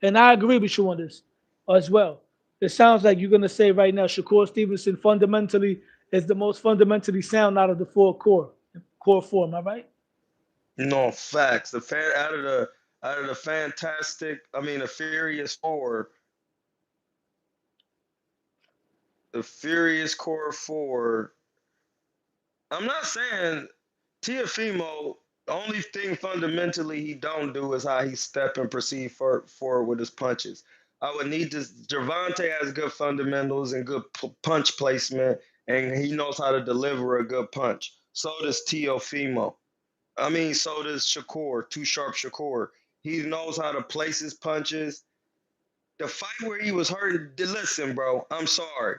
Speaker 1: and I agree with you on this as well. It sounds like you're gonna say right now Shakur Stevenson fundamentally is the most fundamentally sound out of the core four. Am I right?
Speaker 3: know, facts. The fan out of the fantastic, I mean the Furious Four, the Furious Core Four. I'm not saying Tiafimo, the only thing fundamentally he don't do is how he step and proceed forward with his punches. I would need to. Javante has good fundamentals and good punch placement, and he knows how to deliver a good punch. So does Tiafimo. I mean, so does Shakur, Too Sharp Shakur. He knows how to place his punches. The fight where he was hurt, listen, bro, I'm sorry.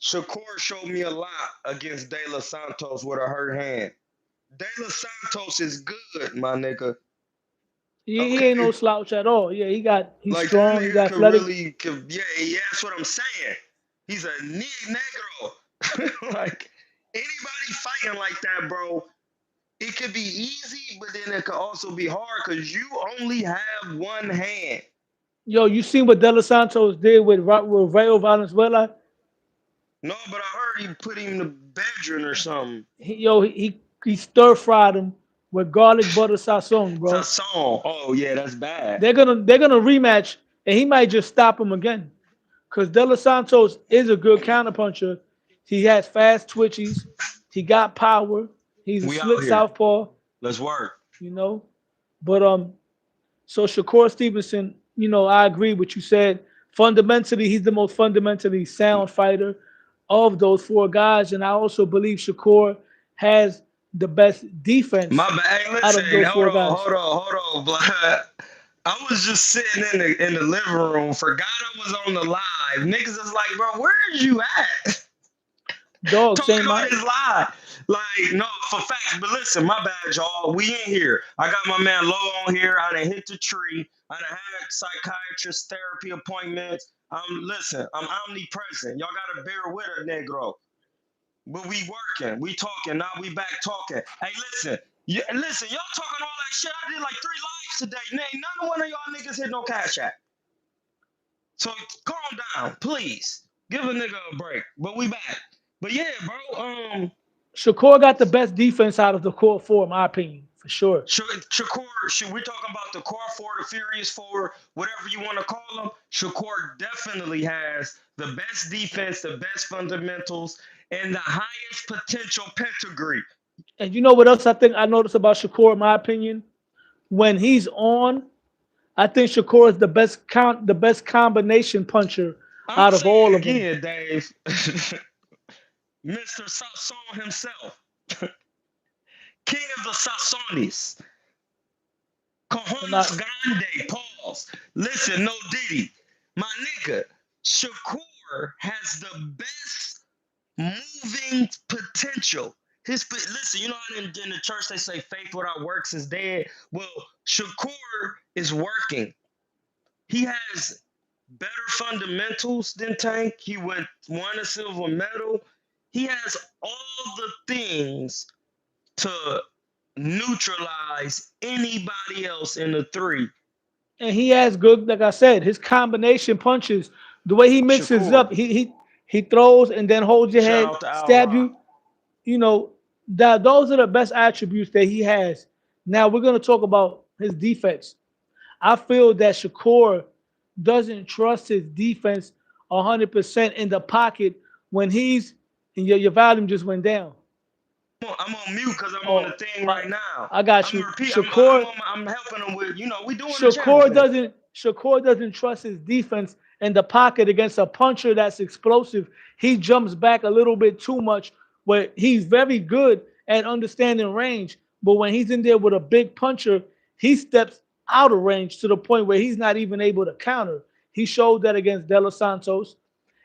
Speaker 3: Shakur showed me a lot against De Los Santos with a hurt hand. De Los Santos is good, my nigga.
Speaker 1: He ain't no
Speaker 3: Okay?
Speaker 1: slouch at all. Yeah, he's
Speaker 3: Like that
Speaker 1: strong. He's
Speaker 3: nigga
Speaker 1: athletic.
Speaker 3: yeah, yeah, that's what I'm saying. He's a negro. Like anybody fighting like that, bro, it could be easy, but then it could also be hard because you only have one hand.
Speaker 1: Yo, you seen what De Los Santos did with Rayo Valenzuela?
Speaker 3: No, but I heard he put him in the bedroom or something.
Speaker 1: He stir fried him with garlic butter sazon,
Speaker 3: It's a
Speaker 1: bro.
Speaker 3: song. Oh yeah, that's bad.
Speaker 1: They're gonna rematch, and he might just stop him again. Because De Los Santos is a good counterpuncher. He has fast twitchies. He got power. He's a
Speaker 3: We out
Speaker 1: slick
Speaker 3: here.
Speaker 1: southpaw,
Speaker 3: Let's work.
Speaker 1: you know. But so Shakur Stevenson, I agree with you said. Fundamentally, he's the most fundamentally sound fighter of those four guys, and I also believe Shakur has the best
Speaker 3: My
Speaker 1: defense
Speaker 3: bad. Hey,
Speaker 1: out
Speaker 3: listen.
Speaker 1: of those
Speaker 3: Hold
Speaker 1: four
Speaker 3: on.
Speaker 1: guys.
Speaker 3: Hold on. Hold on, blood. I was just sitting in the living room. Forgot I was on the live. Niggas is like, bro, where's you at?
Speaker 1: Dog,
Speaker 3: Talking
Speaker 1: same
Speaker 3: on
Speaker 1: my
Speaker 3: this live. Like, no, for facts. But listen, my bad, y'all. We in here. I got my man Low on here. I done hit the tree. I done had psychiatrist therapy appointments. Listen, I'm omnipresent. Y'all gotta bear with a Negro. But we working, we talking. Now we back talking. Hey, listen, listen, y'all talking all that shit. I did like 3 lives today. None of one of y'all niggas hit no cash app. So calm down, please. Give a nigga a break. But we back. But yeah, bro.
Speaker 1: Shakur got the best defense out of the core four, in my opinion, for sure.
Speaker 3: Shakur, should we talking about the core four, the Furious Four, whatever you want to call them? Shakur definitely has the best defense, the best fundamentals, and the highest potential pedigree.
Speaker 1: And you know what else I think I noticed about Shakur, in my opinion? When he's on, I think Shakur is the best combination puncher
Speaker 3: I'm
Speaker 1: out of
Speaker 3: saying
Speaker 1: all
Speaker 3: it
Speaker 1: of them.
Speaker 3: again, Dave. Mr. Sasson himself, king of the Sassonis,
Speaker 1: And I,
Speaker 3: Cojones Grande, pause. Listen, no Diddy. My nigga, Shakur has the best moving potential. Listen, you know how in the church they say faith without works is dead? Well, Shakur is working. He has better fundamentals than Tank. He won a silver medal. He has all the things to neutralize anybody else in the three.
Speaker 1: and he has good, like I said, his combination punches, the way he mixes it
Speaker 3: Shakur,
Speaker 1: up, he throws and then holds your
Speaker 3: shout
Speaker 1: head,
Speaker 3: out to Al
Speaker 1: stab
Speaker 3: Ra.
Speaker 1: you. You know, that those are the best attributes that he has. Now we're gonna talk about his defense. I feel that Shakur doesn't trust his defense 100% in the pocket when he's and your volume just went down.
Speaker 3: I'm on mute because I'm on the
Speaker 1: Oh,
Speaker 3: thing
Speaker 1: I,
Speaker 3: right now.
Speaker 1: I got
Speaker 3: I'm
Speaker 1: you.
Speaker 3: repeat. I'm helping them with. We doing the channel thing.
Speaker 1: Shakur doesn't trust his defense in the pocket against a puncher that's explosive. He jumps back a little bit too much, where he's very good at understanding range. But when he's in there with a big puncher, he steps out of range to the point where he's not even able to counter. He showed that against De Los Santos,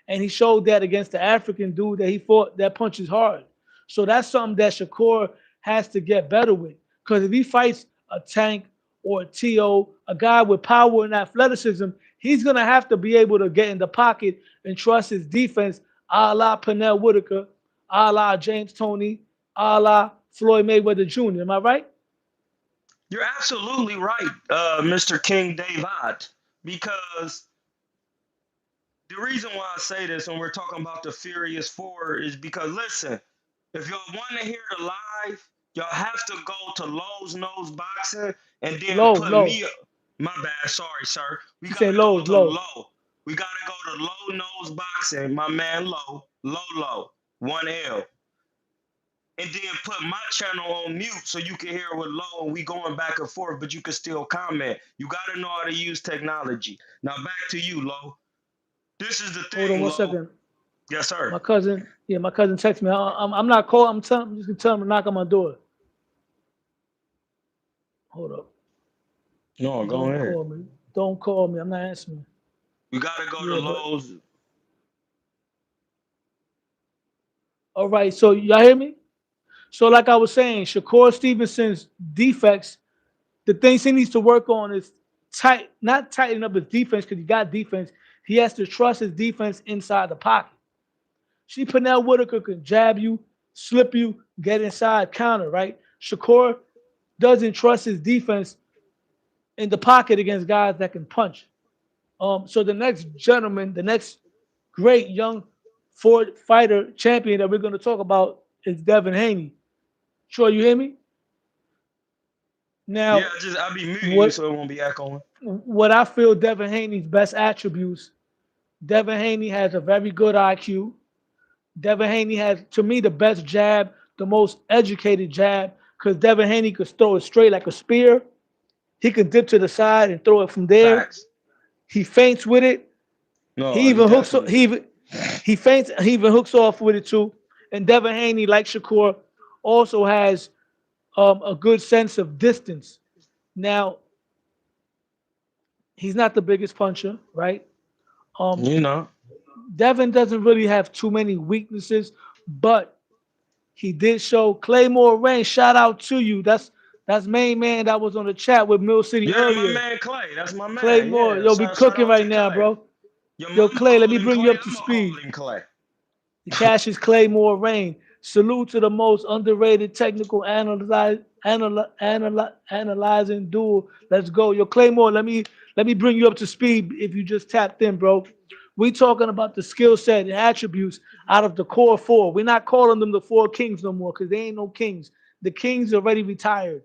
Speaker 1: and he showed that against the African dude that he fought that punches hard. So that's something that Shakur has to get better with. Because if he fights a Tank or a T.O., a guy with power and athleticism, he's going to have to be able to get in the pocket and trust his defense, a la Pernell Whitaker, a la James Toney, a la Floyd Mayweather Jr. Am I right?
Speaker 3: You're absolutely right, Mr. King David, because the reason why I say this when we're talking about the Furious Four is because listen, if y'all want to hear the live, y'all have to go to Lowe's Nose Boxing and then
Speaker 1: Lowe's,
Speaker 3: put me.
Speaker 1: Lowe's.
Speaker 3: My bad, sorry, sir. We
Speaker 1: He said
Speaker 3: gotta go
Speaker 1: Lowe's,
Speaker 3: to
Speaker 1: Lowe's.
Speaker 3: Low. We gotta go to Low Nose Boxing. My man Low, 1L, and then put my channel on mute so you can hear with Low and we going back and forth, but you can still comment. You gotta know how to use technology. Now back to you, Low. This is the
Speaker 1: Hold on
Speaker 3: thing,
Speaker 1: one
Speaker 3: Low.
Speaker 1: second.
Speaker 3: Yes, sir.
Speaker 1: My cousin texted me. I'm not calling. I'm just gonna tell him to knock on my door. Hold up.
Speaker 3: No, go
Speaker 1: Don't
Speaker 3: ahead.
Speaker 1: call me. Don't call me. I'm not answering.
Speaker 3: We gotta go to
Speaker 1: Yeah, but
Speaker 3: Lowe's.
Speaker 1: all right. So y'all hear me? So like I was saying, Shakur Stevenson's defects, the things he needs to work on is not tightening up his defense because he got defense. He has to trust his defense inside the pocket. See, Pernell Whitaker can jab you, slip you, get inside, counter, right? Shakur doesn't trust his defense in the pocket against guys that can punch. So the next gentleman, the next great young Ford fighter champion that we're going to talk about is Devin Haney. Sure, you hear me?
Speaker 3: Yeah,
Speaker 1: Now,
Speaker 3: I'll be muting you
Speaker 1: what
Speaker 3: so it won't be echoing.
Speaker 1: what I feel Devin Haney's best attributes. Devin Haney has a very good IQ. Devin Haney has, to me, the best jab, the most educated jab, because Devin Haney could throw it straight like a spear. He could dip to the side and throw it from there.
Speaker 3: Facts.
Speaker 1: He feints with it. He
Speaker 3: No, he
Speaker 1: even hooks.
Speaker 3: definitely
Speaker 1: He
Speaker 3: do.
Speaker 1: even he feints. He even hooks off with it too. And Devin Haney, like Shakur, also has a good sense of distance. Now, he's not the biggest puncher, right? Um,
Speaker 3: You know.
Speaker 1: Devin doesn't really have too many weaknesses, but he did show Claymore Rain. Shout out to you. That's main man that was on the chat with Mill City
Speaker 3: Yeah, my
Speaker 1: earlier.
Speaker 3: man Clay. That's my man.
Speaker 1: Claymore,
Speaker 3: Yeah.
Speaker 1: yo, we
Speaker 3: Shout
Speaker 1: cooking
Speaker 3: out
Speaker 1: right
Speaker 3: to
Speaker 1: now,
Speaker 3: Clay.
Speaker 1: bro.
Speaker 3: Your
Speaker 1: Yo,
Speaker 3: mama
Speaker 1: Clay, let me
Speaker 3: called him
Speaker 1: bring
Speaker 3: Clay.
Speaker 1: you up to
Speaker 3: I'ma call
Speaker 1: speed.
Speaker 3: him Clay.
Speaker 1: The Cassius Claymore Rain. Salute to the most underrated technical analyzing duel. Let's go. Yo, Claymore, let me bring you up to speed if you just tapped in, bro. We talking about the skill set and attributes out of the core four. We're not calling them the four kings no more because they ain't no kings. The kings already retired.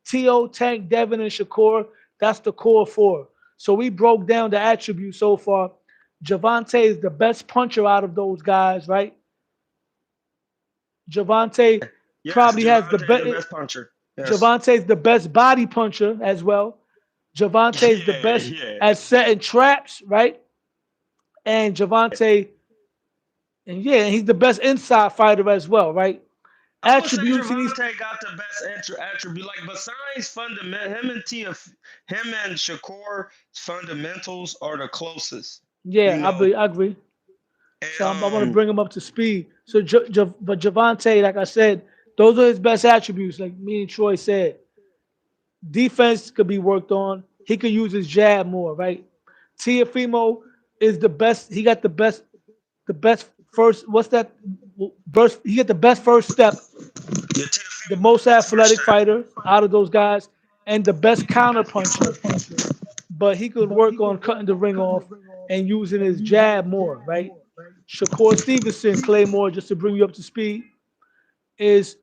Speaker 1: T.O., Tank, Devin, and Shakur, that's the core four. So we broke down the attributes so far. Javante is the best puncher out of those guys, right? Javante
Speaker 3: Yeah. Yes,
Speaker 1: probably has the
Speaker 3: Javante is the
Speaker 1: best.
Speaker 3: best puncher. Yes.
Speaker 1: Javante's the best body puncher as well. Javante's the
Speaker 3: Yeah,
Speaker 1: best
Speaker 3: yeah.
Speaker 1: at setting traps, right? And Javante, and yeah, he's the best inside fighter as well, right?
Speaker 3: I would say
Speaker 1: Attributes he needs.
Speaker 3: Javante got the best attribute. Like besides fundamental, him and Shakur fundamentals are the closest. You
Speaker 1: Yeah,
Speaker 3: know,
Speaker 1: I agree.
Speaker 3: and
Speaker 1: So I want to bring him up to speed. So, but Javante, like I said, those are his best attributes. Like me and Troy said, defense could be worked on. He could use his jab more, right? Tiafimo is the best. He got the best first. What's that? Burst. He got the best first step,
Speaker 3: your
Speaker 1: the
Speaker 3: Teofimo got
Speaker 1: most
Speaker 3: the best first
Speaker 1: athletic
Speaker 3: step.
Speaker 1: fighter out of those guys, and the best counter puncher. But he could work on cutting the ring off and using his jab more, right? Shakur Stevenson, Claymore, just to bring you up to speed,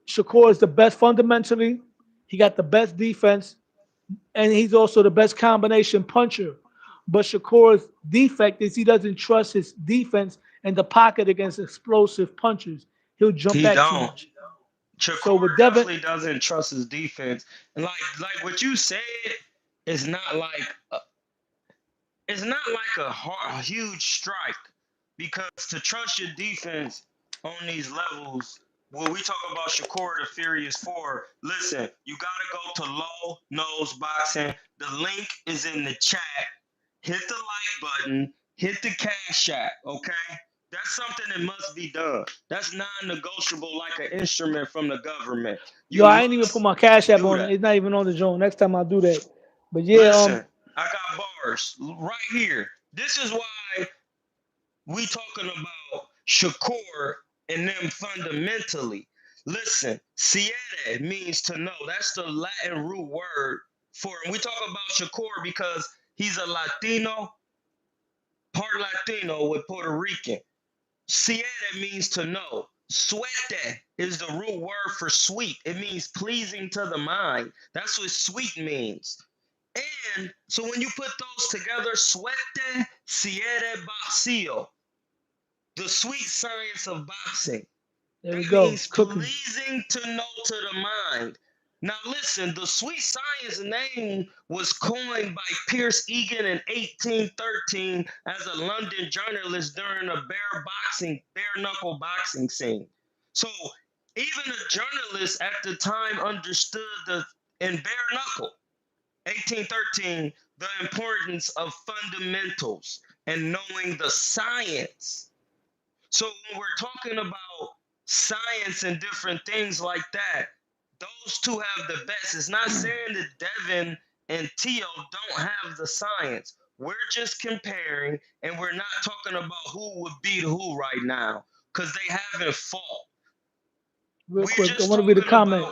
Speaker 1: Shakur is the best fundamentally. He got the best defense, and he's also the best combination puncher. But Shakur's defect is he doesn't trust his defense in the pocket against explosive punchers. He'll jump
Speaker 3: He
Speaker 1: back too
Speaker 3: don't.
Speaker 1: much.
Speaker 3: Shakur
Speaker 1: So with Devin,
Speaker 3: definitely doesn't trust his defense, and like what you said is not like it's not like a huge strike because to trust your defense on these levels, when we talk about Shakur the Furious Four, listen, you gotta go to low nose boxing. The link is in the chat. Hit the like button, hit the cash app, okay? That's something that must be done. That's non-negotiable like an instrument from the government.
Speaker 1: yo,
Speaker 3: You
Speaker 1: I ain't even put
Speaker 3: must
Speaker 1: my cash app
Speaker 3: do
Speaker 1: on it.
Speaker 3: that.
Speaker 1: It's not even on the joint. Next time I'll do that. But yeah,
Speaker 3: Listen, I got bars right here. This is why we talking about Shakur and them fundamentally. Listen, siete means to know. That's the Latin root word for it. And we talk about Shakur because he's a Latino, part Latino with Puerto Rican. Siete means to know. Suete is the root word for sweet. It means pleasing to the mind. That's what sweet means. And so when you put those together, suete siete boxeo, the sweet science of boxing.
Speaker 1: there we
Speaker 3: That
Speaker 1: go.
Speaker 3: means
Speaker 1: Cooking.
Speaker 3: pleasing to know to the mind. Now listen, the sweet science name was coined by Pierce Egan in 1813 as a London journalist during a bare knuckle boxing scene. So even a journalist at the time understood the in bare knuckle 1813 the importance of fundamentals and knowing the science. So when we're talking about science and different things like that, those two have the best. It's not saying that Devin and Tio don't have the science. We're just comparing, and we're not talking about who would beat who right now because they haven't fought.
Speaker 1: Real
Speaker 3: We're
Speaker 1: quick, I
Speaker 3: just
Speaker 1: want to read a
Speaker 3: talking about
Speaker 1: comment.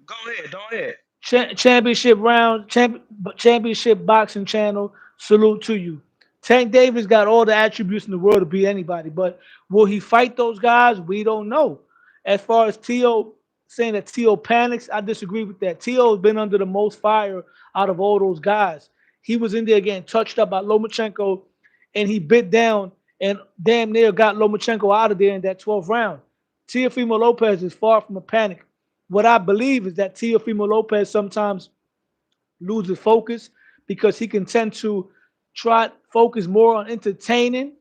Speaker 3: Go ahead. Go ahead.
Speaker 1: Championship round, championship boxing channel. Salute to you. Tank Davis got all the attributes in the world to beat anybody, but will he fight those guys? We don't know. As far as Tio saying that Tio panics, I disagree with that. Tio has been under the most fire out of all those guys. He was in there getting touched up by Lomachenko, and he bit down and damn near got Lomachenko out of there in that 12th round. Teofimo Lopez is far from a panic. What I believe is that Teofimo Lopez sometimes loses focus because he can tend to try focus more on entertaining.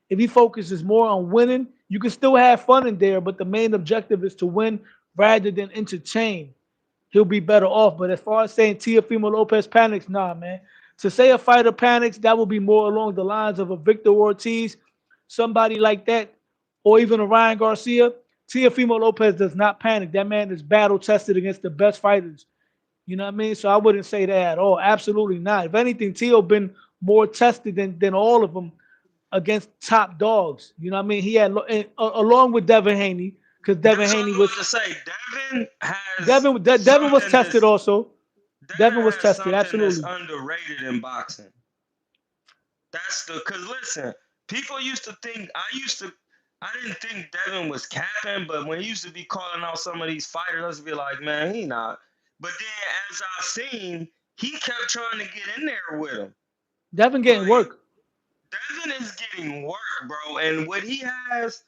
Speaker 1: If he focuses more on winning, you can still have fun in there, but the main objective is to win rather than entertain. He'll be better off. But as far as saying Teofimo Lopez panics, nah, man. To say a fighter panics, that would be more along the lines of a Victor Ortiz, somebody like that, or even a Ryan Garcia. Teofimo Lopez does not panic. That man is battle tested against the best fighters. You know what I mean? So I wouldn't say that at all. Absolutely not. If anything, Tio been more tested than all of them against top dogs. You know what I mean? He had along with Devin Haney because Devin
Speaker 3: That's what
Speaker 1: Haney
Speaker 3: I'm about
Speaker 1: was
Speaker 3: to say. Devin has
Speaker 1: Devin was
Speaker 3: something
Speaker 1: tested
Speaker 3: that's
Speaker 1: also. Devin was tested. Absolutely.
Speaker 3: underrated in boxing. That's the cause listen, people used to think I didn't think Devin was capping, but when he used to be calling out some of these fighters, I used to be like, man, he not. But then as I seen, he kept trying to get in there with him.
Speaker 1: Devin getting
Speaker 3: Like
Speaker 1: work.
Speaker 3: Devin is getting work, bro. And what he has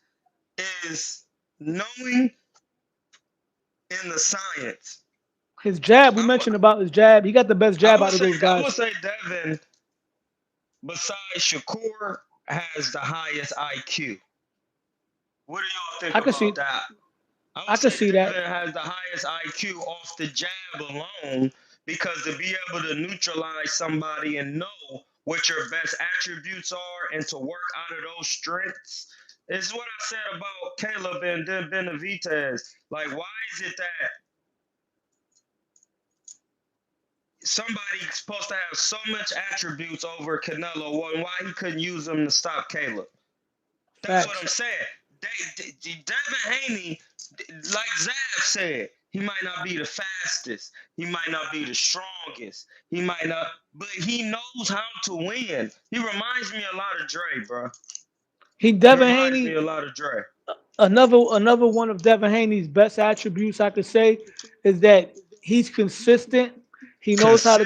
Speaker 3: is knowing in the science.
Speaker 1: His jab, we
Speaker 3: I,
Speaker 1: mentioned about his jab. He got the best jab out of those
Speaker 3: I would
Speaker 1: guys.
Speaker 3: say Devin, besides Shakur, has the highest IQ. What do y'all think
Speaker 1: I could
Speaker 3: about
Speaker 1: see
Speaker 3: that? I
Speaker 1: I
Speaker 3: would
Speaker 1: could
Speaker 3: say
Speaker 1: see that.
Speaker 3: Devin has the highest IQ off the jab alone because to be able to neutralize somebody and know what your best attributes are and to work out of those strengths is what I said about Caleb and then Benavidez. Like, why is it that somebody's supposed to have so much attributes over Canelo and why he couldn't use them to stop Caleb? That's what I'm
Speaker 1: Facts.
Speaker 3: saying. Devin Haney, like Zab said, he might not be the fastest. He might not be the strongest. He might not, but he knows how to win. He reminds me a lot of Dre, bro.
Speaker 1: He
Speaker 3: He
Speaker 1: Devin
Speaker 3: reminds me
Speaker 1: Haney,
Speaker 3: a lot of Dre.
Speaker 1: another one of Devin Haney's best attributes I could say is that he's consistent.
Speaker 3: Consistent,
Speaker 1: He
Speaker 3: bro.
Speaker 1: knows how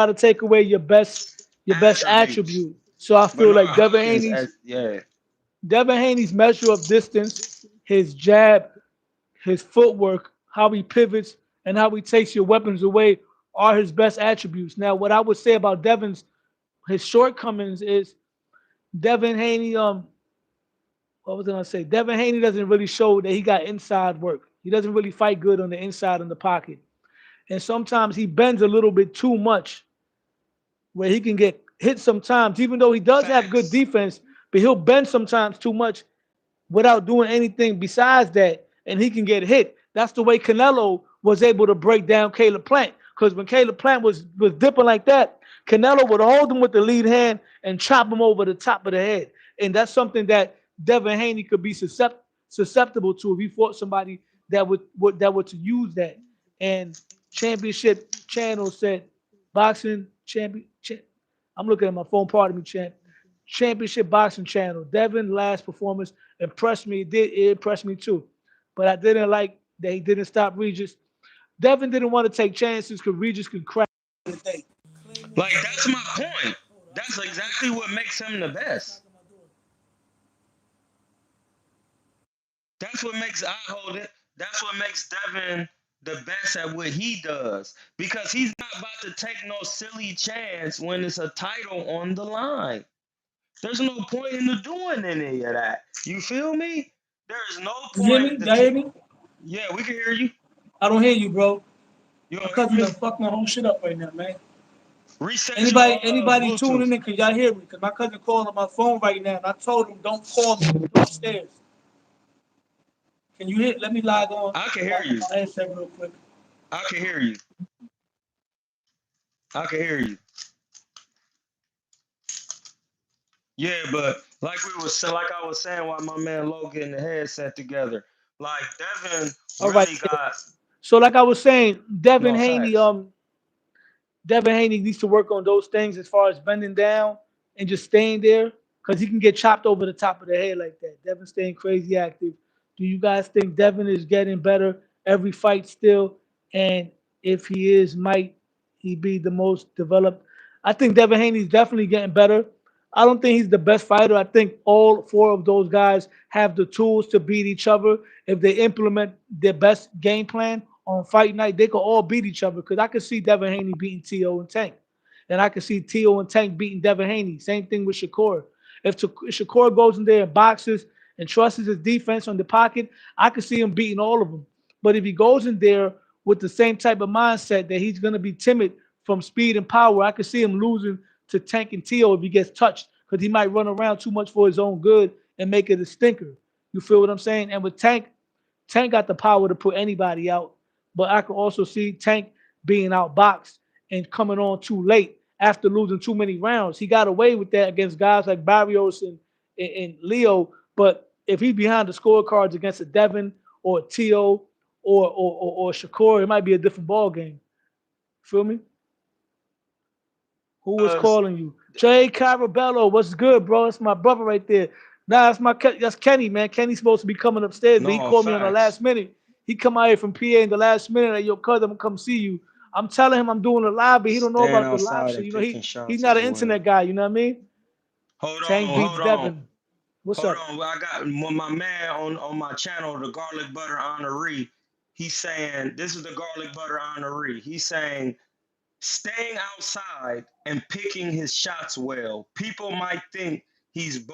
Speaker 1: to take away your best
Speaker 3: Attributes,
Speaker 1: attribute. So I feel
Speaker 3: Bernard
Speaker 1: like
Speaker 3: Hopkins, yeah,
Speaker 1: Devin Haney's measure of distance, his jab, his footwork, how he pivots, and how he takes your weapons away are his best attributes. Now, what I would say about Devin's his shortcomings is Devin Haney. What was I gonna say? Devin Haney doesn't really show that he got inside work. He doesn't really fight good on the inside in the pocket, and sometimes he bends a little bit too much, where he can get hit sometimes. Even though he does have good
Speaker 3: facts.
Speaker 1: defense, but he'll bend sometimes too much without doing anything besides that, and he can get hit. That's the way Canelo was able to break down Caleb Plant. Because when Caleb Plant was dipping like that, Canelo would hold him with the lead hand and chop him over the top of the head. And that's something that Devin Haney could be susceptible to if he fought somebody that would to use that. And championship channel said boxing champion. I'm looking at my phone. Pardon me, champ. Championship boxing channel. Devin last performance impressed me. It impressed me too, but I didn't like that he didn't stop Regis. Devin didn't want to take chances because Regis could crack today.
Speaker 3: Like that's my point. That's exactly what makes him the best. That's what makes I hold it. That's what makes Devin the best at what he does because he's not about to take no silly chance when it's a title on the line. There's no point in doing any of that. You feel me? There is no
Speaker 1: You hear me?
Speaker 3: point.
Speaker 1: Y'all hear me?
Speaker 3: Yeah, we can hear you.
Speaker 1: I don't hear you, bro.
Speaker 3: You
Speaker 1: My
Speaker 3: don't
Speaker 1: cousin
Speaker 3: hear
Speaker 1: done
Speaker 3: me?
Speaker 1: fucked my whole shit up right now, man.
Speaker 3: Reset your
Speaker 1: Anybody tuning
Speaker 3: Bluetooth.
Speaker 1: in? Cause y'all hear me? Cause my cousin called on my phone right now, and I told him don't call me upstairs. Can you hear? Let me log on
Speaker 3: I can
Speaker 1: to
Speaker 3: hear you.
Speaker 1: my headset real quick.
Speaker 3: I can hear you. I can hear you. Yeah, but like I was saying while my man Logan getting the headset together, like Devin
Speaker 1: All right.
Speaker 3: really got
Speaker 1: So like I was saying,
Speaker 3: No facts.
Speaker 1: Devin Haney needs to work on those things as far as bending down and just staying there because he can get chopped over the top of the head like that. Devin staying crazy active. Do you guys think Devin is getting better every fight still? And if he is, might he be the most developed? I think Devin Haney's definitely getting better. I don't think he's the best fighter. I think all four of those guys have the tools to beat each other. If they implement their best game plan on fight night, they could all beat each other. Because I could see Devin Haney beating T.O. and Tank. And I could see T.O. and Tank beating Devin Haney. Same thing with Shakur. If Shakur goes in there and boxes and trusts his defense on the pocket, I could see him beating all of them. But if he goes in there with the same type of mindset that he's going to be timid from speed and power, I could see him losing to Tank and T.O. if he gets touched because he might run around too much for his own good and make it a stinker. You feel what I'm saying? And with Tank, Tank got the power to put anybody out, but I could also see Tank being outboxed and coming on too late after losing too many rounds. He got away with that against guys like Barrios and Leo, but if he's behind the scorecards against a Devin or a T.O. or Shakur, it might be a different ball game. Feel me? Who was
Speaker 3: Because
Speaker 1: calling you? Jay Carabello, what's good, bro? That's my brother right there. Nah, that's Kenny, man. Kenny's supposed to be coming upstairs, but he
Speaker 3: no
Speaker 1: called me on the last
Speaker 3: facts.
Speaker 1: minute. He come out here from PA in the last minute. Like, yo, cuz, I'm gonna come see you. I'm telling him I'm doing a live, but he don't know
Speaker 3: Staying
Speaker 1: about the live
Speaker 3: outside
Speaker 1: shit.
Speaker 3: and
Speaker 1: You know,
Speaker 3: picking
Speaker 1: he's
Speaker 3: shots
Speaker 1: not
Speaker 3: as
Speaker 1: an
Speaker 3: well.
Speaker 1: internet guy. You know what I mean?
Speaker 3: Hold
Speaker 1: Tank
Speaker 3: on,
Speaker 1: beats
Speaker 3: hold on.
Speaker 1: Devin. What's
Speaker 3: Hold
Speaker 1: up?
Speaker 3: on. I got my man on my channel, the garlic butter honoree. He's saying this is the garlic butter honoree. He's saying staying outside and picking his shots well. People might think he's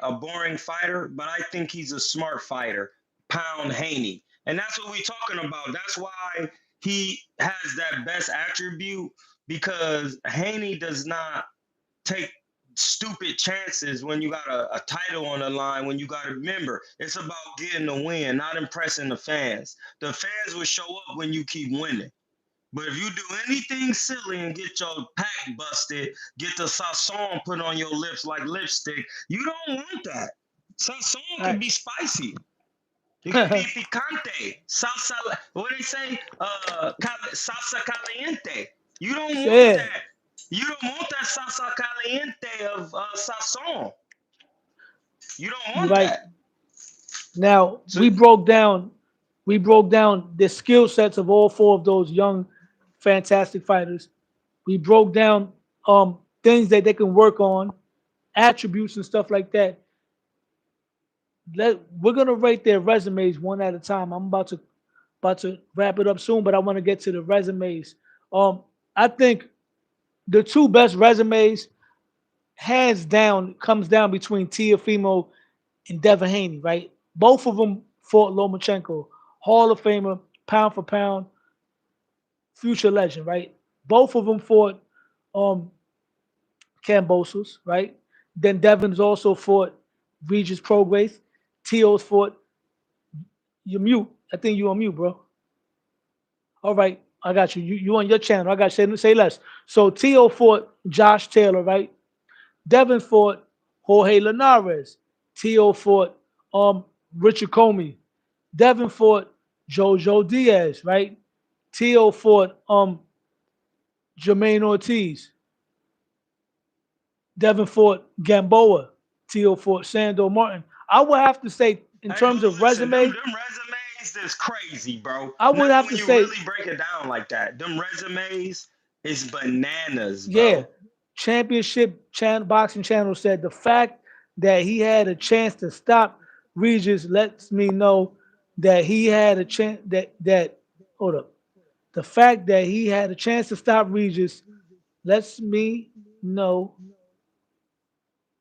Speaker 3: a boring fighter, but I think he's a smart fighter. Pound Haney. And that's what we're talking about. That's why he has that best attribute because Haney does not take stupid chances when you got a title on the line. When you got to remember, it's about getting the win, not impressing the fans. The fans will show up when you keep winning. But if you do anything silly and get your pack busted, get the sazon put on your lips like lipstick, you don't want that. Sazon can
Speaker 1: Right.
Speaker 3: be spicy. It can be picante. Salsa, what they say? Salsa caliente. You don't want
Speaker 1: Yeah,
Speaker 3: that. You don't want that salsa caliente of sazon. You don't
Speaker 1: you're
Speaker 3: want
Speaker 1: right.
Speaker 3: that.
Speaker 1: Now
Speaker 3: So
Speaker 1: we broke down the skill sets of all four of those young, fantastic fighters. We broke down things that they can work on, attributes and stuff like that. We're gonna rate their resumes one at a time. I'm about to wrap it up soon, but I want to get to the resumes. I think the two best resumes, hands down, comes down between Tiafimo and Devin Haney, right? Both of them fought Lomachenko, Hall of Famer, pound for pound, future legend, right? Both of them fought um, Cambosos, right? Then Devin's also fought Regis Prograis. Tio's fought, you mute. I think you on mute, bro. All right, I got you. You on your channel. I got you. Say less. So Tio fought Josh Taylor, right? Devin fought Jorge Linares. Tio fought Richard Comey. Devin fought Jojo Diaz, right? Tio fought Jermaine Ortiz. Devin fought Gamboa. Tio fought Sando Martin. I would have to say, in
Speaker 3: hey,
Speaker 1: terms
Speaker 3: but
Speaker 1: of
Speaker 3: listen,
Speaker 1: resume,
Speaker 3: them resumes is crazy, bro.
Speaker 1: I
Speaker 3: Not
Speaker 1: would have
Speaker 3: when
Speaker 1: to
Speaker 3: you
Speaker 1: say,
Speaker 3: really break it down like that. Them resumes is bananas,
Speaker 1: yeah,
Speaker 3: bro.
Speaker 1: championship boxing channel said the fact that he had a chance to stop Regis lets me know that he had a chance that hold up. The fact that he had a chance to stop Regis lets me know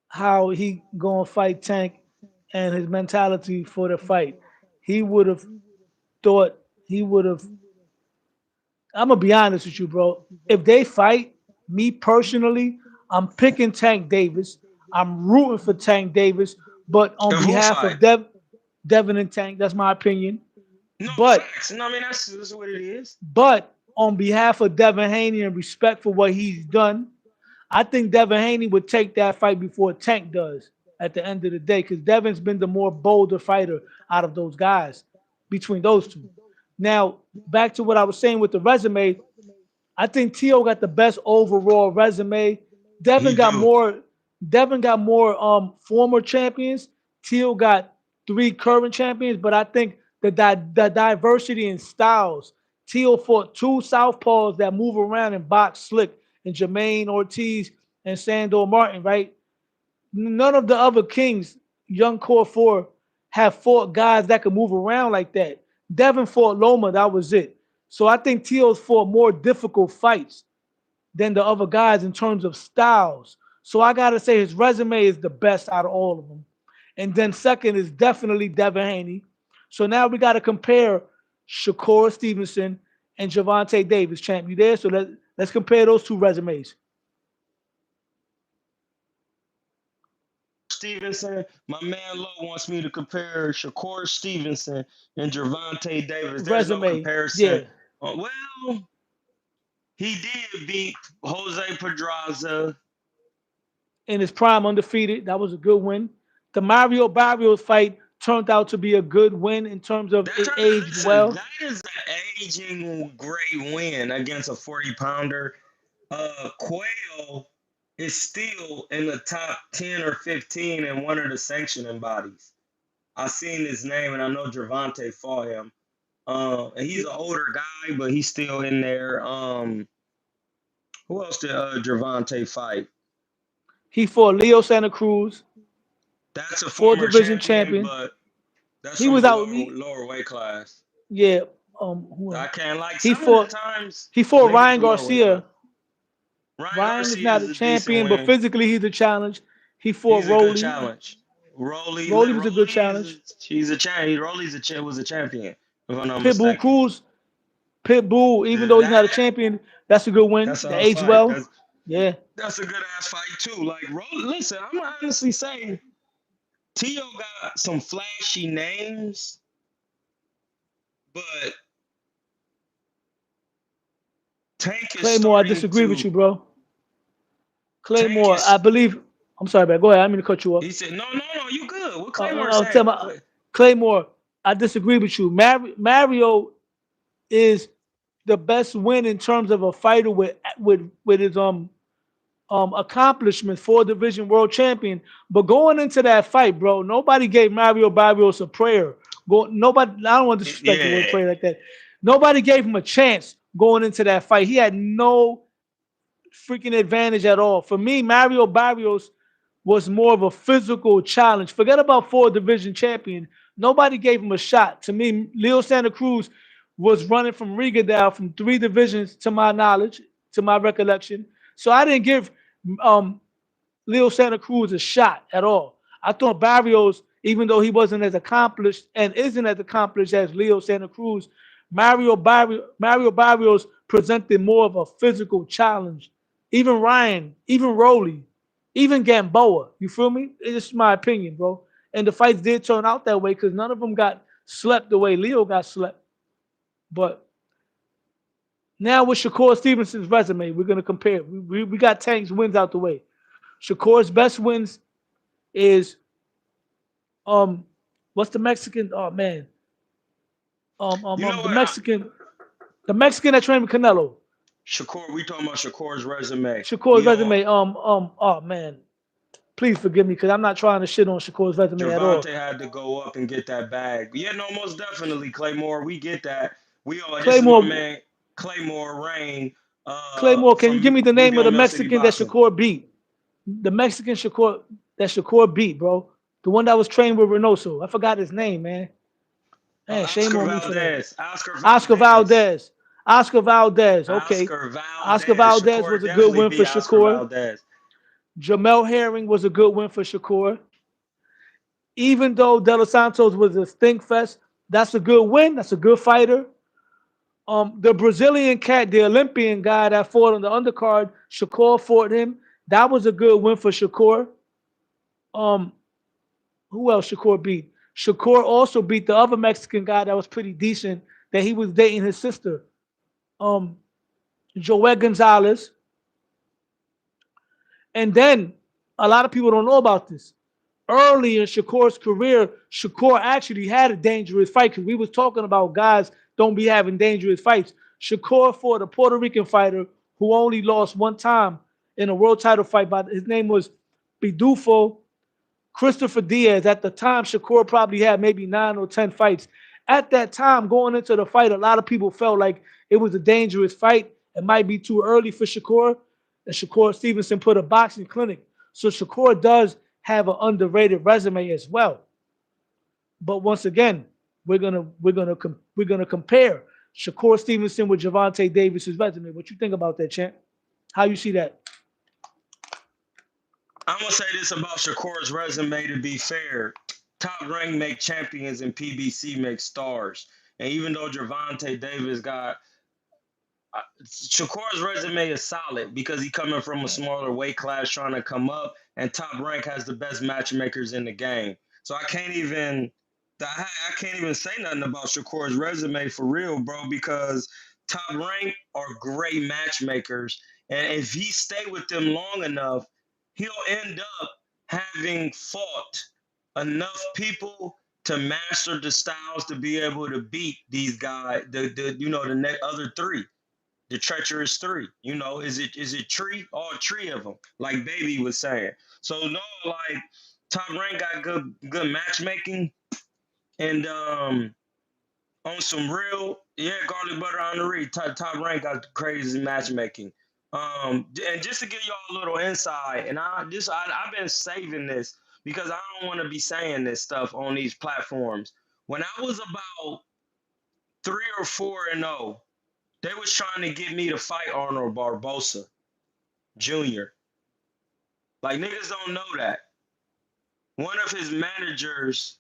Speaker 1: how he gonna fight Tank and his mentality for the fight. He would have thought he would have. I'm gonna be honest with you, bro. If they fight, me personally, I'm picking Tank Davis. I'm rooting for Tank Davis, but on
Speaker 3: If who
Speaker 1: behalf
Speaker 3: fight?
Speaker 1: of Devin and Tank, that's my opinion.
Speaker 3: No
Speaker 1: But
Speaker 3: facts. No, I mean that's what it is.
Speaker 1: on behalf of Devin Haney and respect for what he's done, I think Devin Haney would take that fight before Tank does at the end of the day, because Devin's been the more bolder fighter out of those guys between those two. Now, back to what I was saying with the resume, I think Tio got the best overall resume. Devin
Speaker 3: He
Speaker 1: got
Speaker 3: do.
Speaker 1: more. Devin got more former champions. Teal got three current champions, but I think the diversity in styles. Teal fought two southpaws that move around and box slick, and Jermaine Ortiz and Sandor Martin. Right? None of the other kings, young core four, have fought guys that can move around like that. Devin fought Loma. That was it. So I think Teal's fought more difficult fights than the other guys in terms of styles. So I gotta say his resume is the best out of all of them. And then second is definitely Devin Haney. So now we gotta compare Shakur Stevenson and Javante Davis. Champ, you there? So let's compare those two resumes.
Speaker 3: Stevenson, my man Lowe wants me to compare Shakur Stevenson and Gervonta Davis. There's no
Speaker 1: Resume,
Speaker 3: comparison.
Speaker 1: yeah.
Speaker 3: Well, he did beat Jose Pedraza.
Speaker 1: In his prime, undefeated. That was a good win. The Mario Barrios fight turned out to be a good win in terms of
Speaker 3: That
Speaker 1: it
Speaker 3: turned out,
Speaker 1: aged
Speaker 3: listen,
Speaker 1: well.
Speaker 3: that is an aging great win against a 40 pounder. Quail is still in the top 10 or 15 in one of the sanctioning bodies. I seen his name and I know Gervonta fought him. And he's an older guy, but he's still in there. Who else did Gervonta fight?
Speaker 1: He fought Leo Santa Cruz,
Speaker 3: That's a
Speaker 1: four
Speaker 3: former
Speaker 1: division
Speaker 3: champion,
Speaker 1: champion.
Speaker 3: but that's
Speaker 1: He
Speaker 3: from
Speaker 1: was
Speaker 3: a
Speaker 1: out.
Speaker 3: lower weight class.
Speaker 1: Yeah. Who
Speaker 3: I
Speaker 1: else?
Speaker 3: can't like
Speaker 1: He
Speaker 3: some of the
Speaker 1: fought.
Speaker 3: times
Speaker 1: He fought
Speaker 3: niggas
Speaker 1: Ryan
Speaker 3: a lower weight class.
Speaker 1: Garcia.
Speaker 3: Ryan
Speaker 1: Ryan is
Speaker 3: Garcia
Speaker 1: not
Speaker 3: is
Speaker 1: a
Speaker 3: a decent
Speaker 1: champion, but
Speaker 3: win.
Speaker 1: physically he's a challenge. He fought
Speaker 3: He's a good
Speaker 1: Rolly.
Speaker 3: challenge.
Speaker 1: Rolly was a good
Speaker 3: Rolly is
Speaker 1: challenge.
Speaker 3: he's a champion. Was a champion, if I'm not
Speaker 1: Pitbull
Speaker 3: mistaken.
Speaker 1: Cruz. Pitbull, even though he's not a
Speaker 3: That
Speaker 1: champion, that's a good win.
Speaker 3: that's
Speaker 1: The
Speaker 3: a
Speaker 1: age
Speaker 3: fight.
Speaker 1: well. Yeah.
Speaker 3: That's a good ass fight too. Like, listen, I'm gonna honestly say Tio got some flashy names, but Tank is
Speaker 1: Claymore, I
Speaker 3: starting
Speaker 1: disagree with
Speaker 3: to.
Speaker 1: you, bro.
Speaker 3: Tank
Speaker 1: Claymore, I
Speaker 3: is.
Speaker 1: believe. I'm sorry, man. Go ahead. I didn't mean to cut you off.
Speaker 3: He said, no, you good. What Claymore
Speaker 1: I'll tell
Speaker 3: say?
Speaker 1: my Claymore, I disagree with you. Mario is the best win in terms of a fighter with his accomplishments for division world champion. But going into that fight, bro, nobody gave Mario Barrios a prayer. Nobody. I don't want to disrespect the word
Speaker 3: Yeah,
Speaker 1: prayer like that. Nobody gave him a chance going into that fight. He had no freaking advantage at all. For me, Mario Barrios was more of a physical challenge. Forget about four division champion. Nobody gave him a shot. To me, Leo Santa Cruz was running from Regadal from three divisions to my knowledge, to my recollection. So I didn't give um, Leo Santa Cruz a shot at all. I thought Barrios, even though he wasn't as accomplished and isn't as accomplished as Leo Santa Cruz, Mario Barrios presented more of a physical challenge. Even Ryan, even Rolly, even Gamboa. You feel me? It's just my opinion, bro. And the fights did turn out that way because none of them got slept the way Leo got slept. But now with Shakur Stevenson's resume, we're gonna compare. We got Tank's wins out the way. Shakur's best wins is um what's the Mexican? Oh man.
Speaker 3: you know
Speaker 1: The
Speaker 3: what?
Speaker 1: Mexican that trained with Canelo.
Speaker 3: Shakur, we talking about Shakur's resume.
Speaker 1: Shakur's
Speaker 3: Yo,
Speaker 1: resume. Oh man. Please forgive me because I'm not trying to shit on Shakur's resume at all.
Speaker 3: Gervonta had to go up and get that bag. Yeah, no, most definitely, Claymore. We get that. We all. This is my
Speaker 1: Claymore,
Speaker 3: man, Claymore Rain,
Speaker 1: Claymore, can you
Speaker 3: from
Speaker 1: give me the name of
Speaker 3: Rubio
Speaker 1: the
Speaker 3: Mill City
Speaker 1: Mexican that
Speaker 3: Boxing.
Speaker 1: Shakur beat? The Mexican Shakur beat, bro. The one that was trained with Reynoso. I forgot his name, man. Man, shame
Speaker 3: Oscar
Speaker 1: on me for that.
Speaker 3: Valdez. Oscar
Speaker 1: Oscar
Speaker 3: Valdez.
Speaker 1: Valdez. Oscar Valdez. Okay.
Speaker 3: Oscar
Speaker 1: Oscar
Speaker 3: Valdez.
Speaker 1: Valdez
Speaker 3: Shakur
Speaker 1: was a good
Speaker 3: definitely
Speaker 1: win for
Speaker 3: beat Oscar
Speaker 1: Shakur.
Speaker 3: Valdez.
Speaker 1: Jamel Herring was a good win for Shakur. Even though De Los Santos was a stink fest, that's a good win. That's a good fighter. The Brazilian cat, the Olympian guy that fought on the undercard, Shakur fought him. That was a good win for Shakur. Um, who else Shakur beat? Shakur also beat the other Mexican guy that was pretty decent, that he was dating his sister. Um, Joel Gonzalez. And then a lot of people don't know about this. Early in Shakur's career, Shakur actually had a dangerous fight because we was talking about guys don't be having dangerous fights. Shakur fought a Puerto Rican fighter who only lost one time in a world title fight. By his name was Bidufo Christopher Diaz. At the time, Shakur probably had maybe 9 or 10 fights. At that time, going into the fight, a lot of people felt like it was a dangerous fight. It might be too early for Shakur. And Shakur Stevenson put a boxing clinic. So Shakur does have an underrated resume as well. But once again, we're gonna compare Shakur Stevenson with Javante Davis's resume. What you think about that, champ? How you see that?
Speaker 3: I'm gonna say this about Shakur's resume to be fair. Top rank make champions and PBC make stars. And even though Gervonta Davis got Shakur's resume is solid because he coming from a smaller weight class trying to come up, and Top Rank has the best matchmakers in the game. So I can't even say nothing about Shakur's resume for real, bro, because Top Rank are great matchmakers, and if he stay with them long enough, he'll end up having fought enough people to master the styles to be able to beat these guys, the other three, the treacherous three. Is it tree? All three of them, like Baby was saying. So no, like Top Rank got good matchmaking, and on some real, yeah, garlic butter on the read. Top Rank got crazy matchmaking. And just to give y'all a little insight, and I've been saving this because I don't want to be saying this stuff on these platforms. When I was about 3 or 4-0, they was trying to get me to fight Arnold Barbosa Jr. Like niggas don't know that. One of his managers,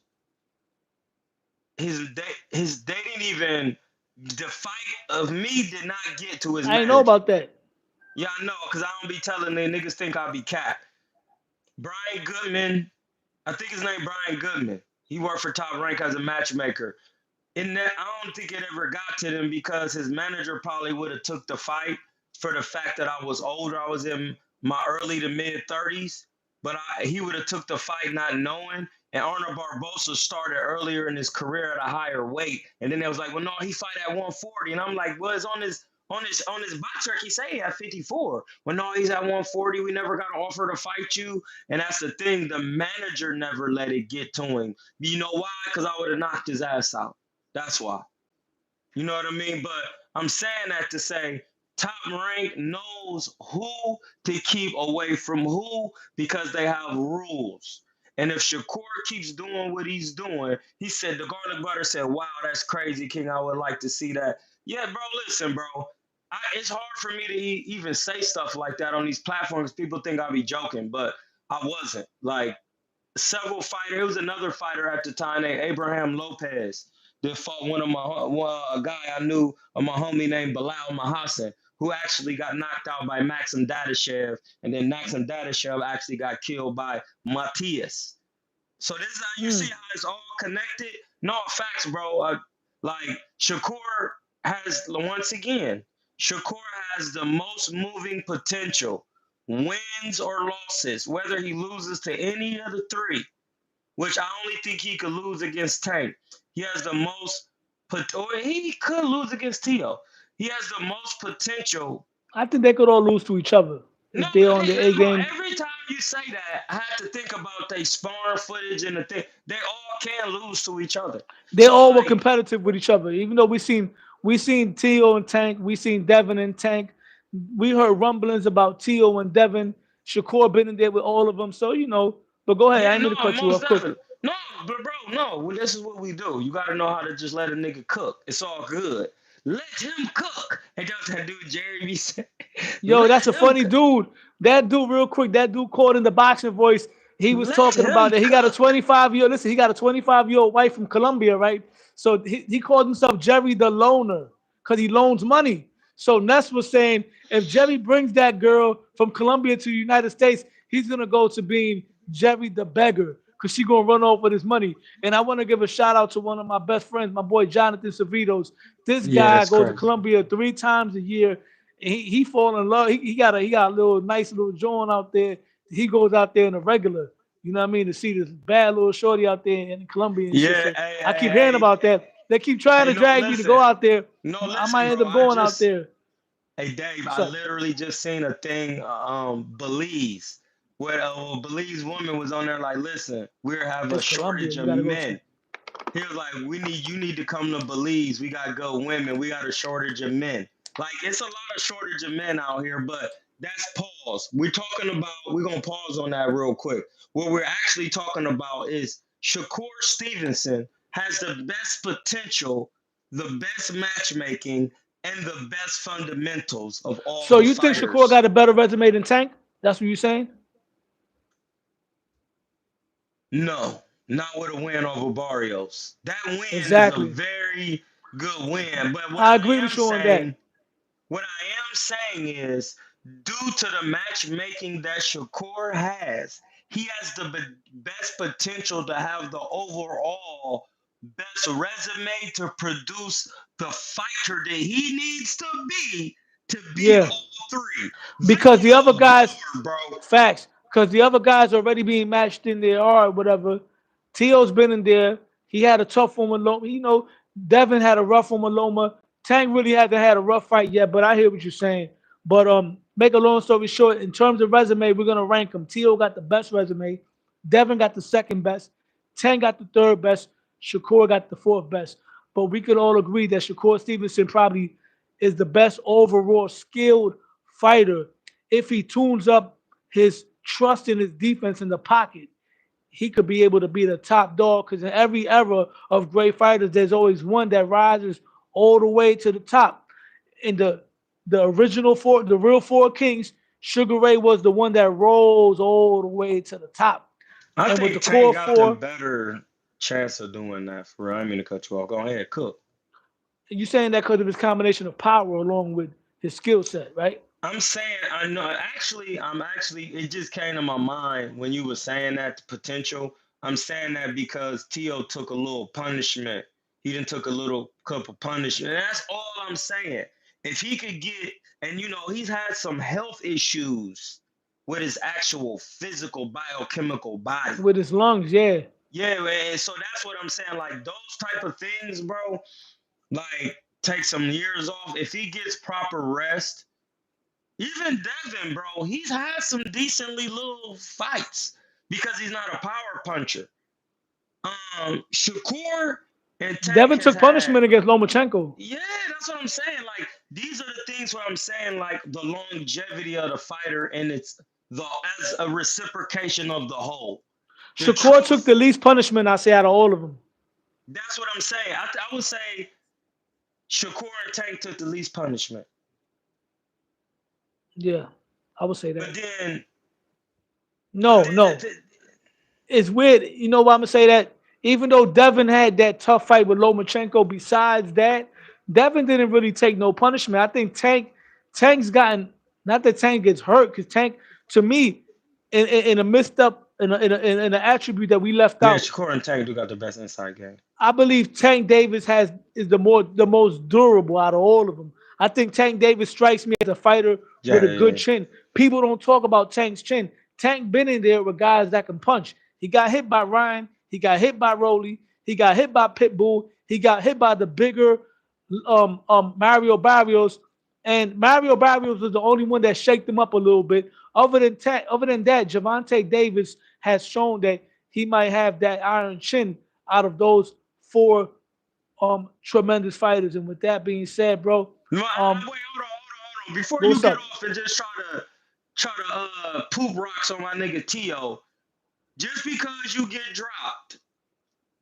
Speaker 3: they didn't even the fight of me did not get to his
Speaker 1: I ain't know
Speaker 3: manager.
Speaker 1: about that.
Speaker 3: Yeah, I know, cause I don't be telling the niggas think I be cat. Brian Goodman, I think his name Brian Goodman. He worked for Top Rank as a matchmaker. In that, I don't think it ever got to them because his manager probably would have took the fight for the fact that I was older. I was in my early to mid 30s, but he would have took the fight not knowing. And Arnold Barbosa started earlier in his career at a higher weight, and then they was like, "Well, no, he fight at 140," and I'm like, "Well, it's on his box record. He say he at 54. Well, no, he's at 140. We never got an offer to fight you." And that's the thing. The manager never let it get to him. You know why? Because I would have knocked his ass out. That's why. You know what I mean? But I'm saying that to say Top Rank knows who to keep away from who because they have rules. And if Shakur keeps doing what he's doing, he said, the garlic butter said, "Wow, that's crazy, King. I would like to see that." Yeah, bro, listen, bro. It's hard for me to even say stuff like that on these platforms. People think I be joking, but I wasn't. Like, several fighters. There was another fighter at the time named Abraham Lopez that fought a guy I knew, my homie named Bilal Mahassan, who actually got knocked out by Maxim Dadashev, and then Maxim Dadashev actually got killed by Matias. So this is how you see
Speaker 1: Mm.
Speaker 3: how it's all connected. No facts, bro. Like Shakur has once again, Shakur has the most moving potential, wins or losses, whether he loses to any of the three, which I only think he could lose against Tank. He has the most, or he could lose against Tio. He has the most potential.
Speaker 1: I think they could all lose to each other
Speaker 3: No,
Speaker 1: if they're on the A
Speaker 3: bro,
Speaker 1: game.
Speaker 3: every time you say that, I have to think about their sparring footage and the thing. They all can lose to each other.
Speaker 1: They
Speaker 3: So,
Speaker 1: all were
Speaker 3: like,
Speaker 1: competitive with each other. Even though we seen Tio and Tank, we seen Devin and Tank. We heard rumblings about Tio and Devin. Shakur been in there with all of them. So but go ahead.
Speaker 3: yeah,
Speaker 1: I ain't
Speaker 3: no,
Speaker 1: mean to cut you
Speaker 3: most
Speaker 1: off quick.
Speaker 3: definitely. No, but bro, no. Well, this is what we do. You got to know how to just let a nigga cook. It's all good. Let him cook. And that's that dude Jerry be saying.
Speaker 1: Yo,
Speaker 3: Let
Speaker 1: that's a
Speaker 3: him
Speaker 1: funny
Speaker 3: cook.
Speaker 1: dude. That dude, real quick, that dude called in the boxing voice. He was
Speaker 3: Let
Speaker 1: talking
Speaker 3: him
Speaker 1: about that. He got a
Speaker 3: cook.
Speaker 1: 25-year. Listen, he got a 25-year-old wife from Colombia, right? So he called himself Jerry the Loner because he loans money. So Ness was saying if Jerry brings that girl from Colombia to the United States, he's gonna go to being Jerry the beggar because she gonna run off with his money. And I want to give a shout out to one of my best friends, my boy Jonathan Cerritos. This
Speaker 3: Yeah,
Speaker 1: guy
Speaker 3: that's
Speaker 1: goes to
Speaker 3: crazy.
Speaker 1: Colombia 3 times a year. He fall in love. He got a little nice little joint out there. He goes out there in a regular. You know what I mean? To see this bad little shorty out there in Colombia and shit.
Speaker 3: Yeah,
Speaker 1: So
Speaker 3: hey,
Speaker 1: I
Speaker 3: hey,
Speaker 1: keep hearing
Speaker 3: hey.
Speaker 1: about that. They keep trying
Speaker 3: Hey,
Speaker 1: to
Speaker 3: no,
Speaker 1: drag me to go
Speaker 3: listen.
Speaker 1: out there.
Speaker 3: No,
Speaker 1: I
Speaker 3: listen,
Speaker 1: might
Speaker 3: bro.
Speaker 1: end up going out there.
Speaker 3: Hey, Dave,
Speaker 1: What's
Speaker 3: I
Speaker 1: up?
Speaker 3: literally just seen a thing, Belize, where a Belize woman was on there like, listen, we're having a
Speaker 1: It's Colombia.
Speaker 3: shortage
Speaker 1: You
Speaker 3: of
Speaker 1: gotta go to.
Speaker 3: men. He was like, you need to come to Belize. We got good women. We got a shortage of men. Like, it's a lot of shortage of men out here, but that's pause. We're gonna pause on that real quick. What we're actually talking about is Shakur Stevenson has the best potential, the best matchmaking, and the best fundamentals of all
Speaker 1: So
Speaker 3: the
Speaker 1: you think Shakur
Speaker 3: fighters.
Speaker 1: got a better resume than Tank? That's what you're saying?
Speaker 3: No, not with a win over Barrios. That win is a
Speaker 1: Exactly.
Speaker 3: very good win. But
Speaker 1: I agree with you on that.
Speaker 3: what I am saying is, due to the matchmaking that Shakur has, he has the best potential to have the overall best resume to produce the fighter that he needs to beat
Speaker 1: Yeah.
Speaker 3: all three.
Speaker 1: Because the other
Speaker 3: Very well
Speaker 1: guys,
Speaker 3: guard, bro.
Speaker 1: facts, because the other guys already being matched in there or whatever. Tio's been in there. He had a tough one with Loma. You know, Devin had a rough one with Loma. Tank really hasn't had a rough fight yet, but I hear what you're saying. But make a long story short, in terms of resume, we're gonna rank them. Tio got the best resume. Devin got the second best. Tank got the third best. Shakur got the fourth best. But we could all agree that Shakur Stevenson probably is the best overall skilled fighter if he tunes up his trust in his defense in the pocket. He could be able to be the top dog because in every era of great fighters, there's always one that rises all the way to the top. In the original four, the real four kings, Sugar Ray was the one that rose all the way to the top.
Speaker 3: I
Speaker 1: And with the
Speaker 3: think
Speaker 1: core
Speaker 3: Tank got the
Speaker 1: four,
Speaker 3: better chance of doing that for real. I didn't mean to cut you off. Go ahead, cook.
Speaker 1: you saying that because of his combination of power along with his skill set, right?
Speaker 3: I'm saying I know I'm actually it just came to my mind when you were saying that potential. I'm saying that because Tio took a little punishment. He didn't took a little cup of punishment. And that's all I'm saying. If he could get and he's had some health issues with his actual physical biochemical body.
Speaker 1: With his lungs, yeah.
Speaker 3: Yeah, man. So that's what I'm saying. Like those type of things, bro. Like take some years off. If he gets proper rest, even Devin, bro, he's had some decently little fights because he's not a power puncher. Shakur and Tank
Speaker 1: Devin
Speaker 3: has
Speaker 1: took
Speaker 3: had,
Speaker 1: punishment against Lomachenko.
Speaker 3: yeah, that's what I'm saying. Like these are the things where I'm saying, like the longevity of the fighter and it's the as a reciprocation of the whole. The
Speaker 1: Shakur took
Speaker 3: truth,
Speaker 1: the least punishment, I say, out of all of them.
Speaker 3: that's what I'm saying. I would say Shakur and Tank took the least punishment.
Speaker 1: Yeah, I would say
Speaker 3: But
Speaker 1: that.
Speaker 3: then, but
Speaker 1: No, no. It's weird. You know why I'm gonna say that? Even though Devin had that tough fight with Lomachenko, besides that, Devin didn't really take no punishment. I think Tank's gotten not that Tank gets hurt because Tank, to me, in a missed up in an attribute that we left
Speaker 3: yeah,
Speaker 1: out.
Speaker 3: Shakur and Tank do got the best inside game.
Speaker 1: I believe Tank Davis is the most durable out of all of them. I think Tank Davis strikes me as a fighter with
Speaker 3: Yeah,
Speaker 1: a
Speaker 3: yeah,
Speaker 1: good
Speaker 3: yeah.
Speaker 1: chin. People don't talk about Tank's chin. Tank been in there with guys that can punch. He got hit by Ryan. He got hit by Rolly. He got hit by Pitbull. He got hit by the bigger Mario Barrios. And Mario Barrios was the only one that shaked him up a little bit. Other than that, Javante Davis has shown that he might have that iron chin out of those four tremendous fighters. And with that being said, bro,
Speaker 3: No,
Speaker 1: um,
Speaker 3: wait, hold on. Before you
Speaker 1: what's
Speaker 3: get
Speaker 1: up?
Speaker 3: off and just try to poop rocks on my nigga Tio, just because you get dropped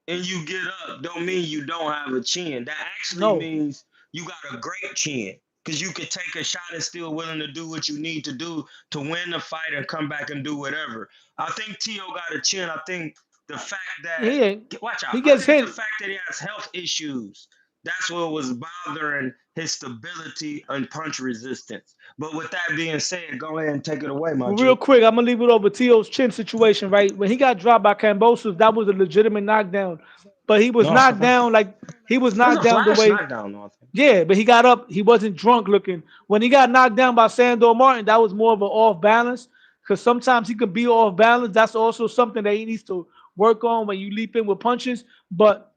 Speaker 3: and you get up, don't mean you don't have a chin. That actually
Speaker 1: No,
Speaker 3: means you got a great chin. Cause you could take a shot and still willing to do what you need to do to win the fight and come back and do whatever. I think Tio got a chin. I think the fact that
Speaker 1: he ain't.
Speaker 3: watch out.
Speaker 1: He
Speaker 3: I
Speaker 1: gets
Speaker 3: think the
Speaker 1: hit.
Speaker 3: fact that he has health issues. That's what was bothering his stability and punch resistance. But with that being said, go ahead and take it away, my
Speaker 1: Real
Speaker 3: G.
Speaker 1: quick, I'm gonna leave it over Tio's chin situation, right? When he got dropped by Cambosos, that was a legitimate knockdown. But he was
Speaker 3: No, it's
Speaker 1: knocked
Speaker 3: a,
Speaker 1: down like he was
Speaker 3: it's
Speaker 1: knocked
Speaker 3: a
Speaker 1: down the
Speaker 3: flash
Speaker 1: way.
Speaker 3: knockdown, though, I think.
Speaker 1: Yeah, but he got up. He wasn't drunk looking. When he got knocked down by Sandor Martin, that was more of an off balance. Because sometimes he can be off balance. That's also something that he needs to work on when you leap in with punches. But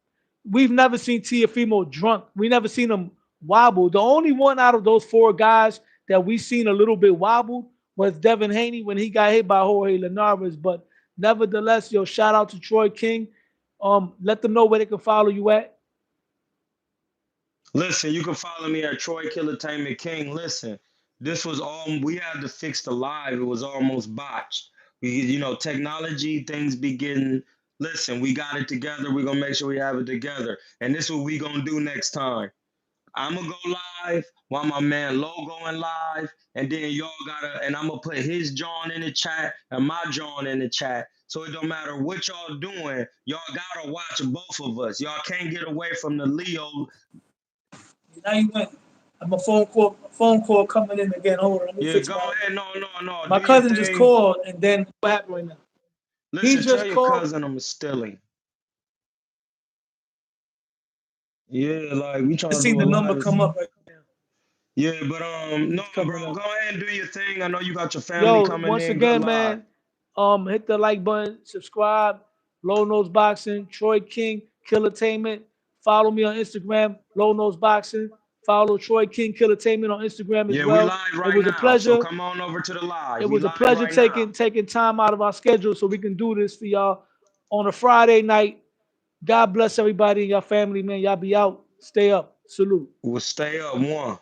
Speaker 1: we've never seen Tiafimo drunk. We never seen him wobble. The only one out of those four guys that we seen a little bit wobble was Devin Haney when he got hit by Jorge Linares. But nevertheless, yo, shout out to Troy King. Let them know where they can follow you at.
Speaker 3: Listen, you can follow me at Troy Killertainment King. Listen, this was all we had to fix the live. It was almost botched. Technology, things be getting. Listen, we got it together. We're gonna make sure we have it together. And this is what we gonna do next time. I'm gonna go live while my man Lo going live, and then y'all gotta, and I'm gonna put his John in the chat and my John in the chat. So it don't matter what y'all doing, y'all gotta watch both of us. Y'all can't get away from the Leo.
Speaker 1: Now you went. I'm a phone call coming in again. Hold on, let me
Speaker 3: Yeah,
Speaker 1: fix
Speaker 3: go
Speaker 1: my.
Speaker 3: ahead. No, no, no.
Speaker 1: My
Speaker 3: Do your
Speaker 1: cousin just
Speaker 3: thing.
Speaker 1: called, and then what happened right now? He
Speaker 3: Listen, tell
Speaker 1: just
Speaker 3: your
Speaker 1: called.
Speaker 3: cousin I'm stealing. Yeah, like we
Speaker 1: I
Speaker 3: trying to
Speaker 1: seen
Speaker 3: do
Speaker 1: the
Speaker 3: a lot
Speaker 1: number
Speaker 3: of.
Speaker 1: come up right now.
Speaker 3: Yeah, but no,
Speaker 1: It's coming
Speaker 3: bro,
Speaker 1: up.
Speaker 3: go ahead and do your thing. I know you got your family
Speaker 1: Yo,
Speaker 3: coming
Speaker 1: once
Speaker 3: in. Good
Speaker 1: again,
Speaker 3: luck.
Speaker 1: man, hit the like button, subscribe, Low Nose Boxing, Troy King, Killertainment. Follow me on Instagram, Low Nose Boxing. Follow Troy King Killertainment on Instagram as
Speaker 3: Yeah, we
Speaker 1: well.
Speaker 3: live
Speaker 1: It
Speaker 3: right
Speaker 1: was a
Speaker 3: now. So
Speaker 1: pleasure.
Speaker 3: come on over to the
Speaker 1: It
Speaker 3: live. We
Speaker 1: was a
Speaker 3: live
Speaker 1: pleasure
Speaker 3: right now.
Speaker 1: taking time out of our schedule so we can do this for y'all on a Friday night. God bless everybody and your family, man. Y'all be out. Stay up. Salute.
Speaker 3: We'll stay up one.